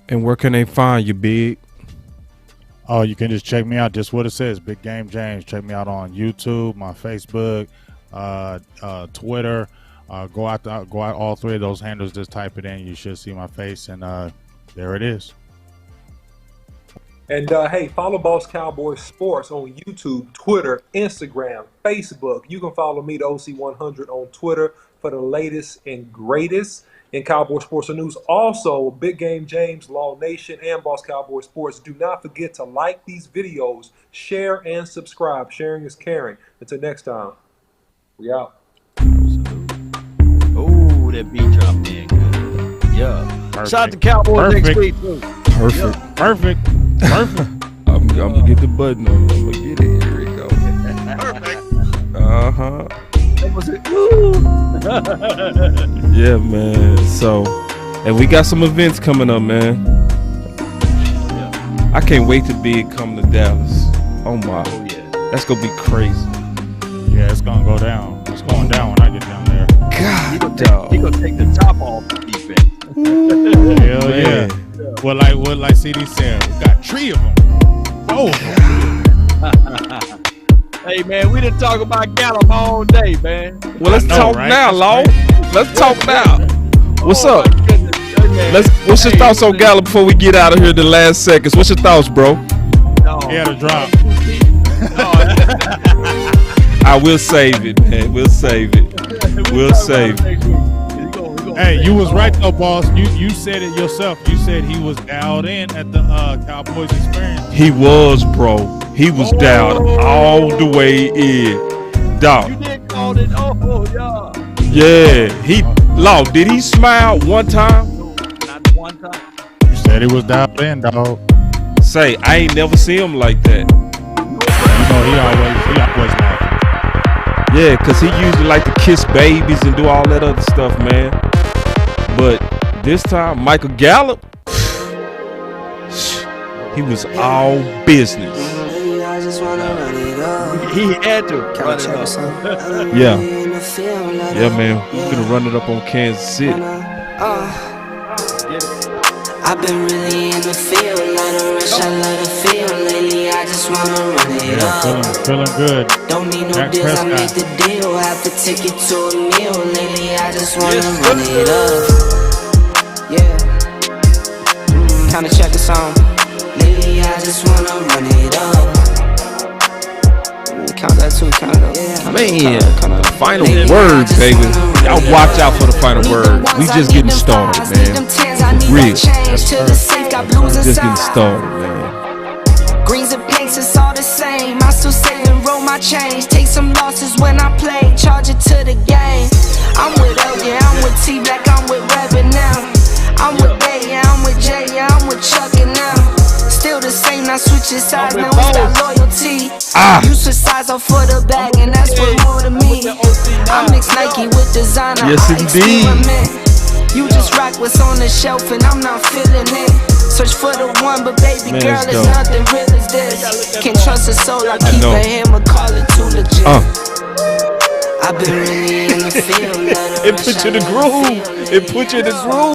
And where can they find you, Big? Oh, you can just check me out. Just what it says, Big Game James. Check me out on YouTube, my Facebook, Twitter. Go out all three of those handles. Just type it in. You should see my face, and there it is. And hey, follow Boss Cowboy Sports on YouTube, Twitter, Instagram, Facebook. You can follow me, the OC100, on Twitter for the latest and greatest in Cowboy sports and news. Also, Big Game James, Law Nation, and Boss Cowboy Sports. Do not forget to like these videos, share, and subscribe. Sharing is caring. Until next time, we out. Oh, that beat dropped in good. Yeah. Perfect. Shout out to Cowboys next week, too. Perfect. Yeah. Perfect. I'm gonna get the button on. I'm gonna get it. Here it goes. Perfect. That was it. Yeah, man. So, and we got some events coming up, man. I can't wait to come to Dallas. Oh my. Oh, yeah. That's gonna be crazy. Yeah, it's gonna go down. It's going down when I get down there. God, He gonna take the top off the defense. Hell yeah. Well, like CD said, we got 3 of them. Oh. Hey man, we didn't talk about Gallup all day, man. Well, let's talk right? now, Law. Let's talk now. What's Oh, up? my goodness. Hey, man. What's your thoughts on Gallup before we get out of here? The last seconds. What's your thoughts, bro? No. He had a drop. I will save it, man. We'll save it. We'll save it. Hey, you was right though, boss. You said it yourself. You said he was dialed in at the Cowboys experience. He was, bro. He was down all the way in. Dog. You did call it. Oh, yeah. Yeah. Law, did he smile one time? No, not one time. You said he was dialed in, dog. Say, I ain't never seen him like that. You know he always laughing. Yeah, because he usually like to kiss babies and do all that other stuff, man. But this time, Michael Gallup, he was all business. He had to run it up. Yeah. Yeah, man. We're going to run it up on Kansas City. I've been really in the field, love the rush, I love the feel. Lately, I just wanna run it up. Feeling good. Don't need no Dak deals, I Prescott. make the deal. Have to take it to a meal. Lately, I just wanna run it up. Yeah. Kinda check the song. Lately, I just wanna run it up. Count that too, count it up. Man, final word, baby. Y'all watch out for the final word. We just getting started, man. Real. Just getting started, man. Greens and pinks, it's all the same. I still save and roll my change. Take some losses when I play, charge it to the game. I'm with L, yeah, I'm with T Black, I'm with Rabbit now. I'm with Bay, yeah, I'm with J, yeah, I'm with Chuck and now. Still the same, not switching sides, man, we got loyalty. You switch sides off for the bag, and that's what more to me. I mix Nike with designer, Yes, I indeed. experiment. You just rock what's on the shelf, and I'm not feeling it. Search for the one, but baby Man, girl, it's it's dope. nothing real as this. Can't trust a soul, I keep know. a hammer, call it too legit. I've been really in the field. It put you in the groove. It put you in the groove.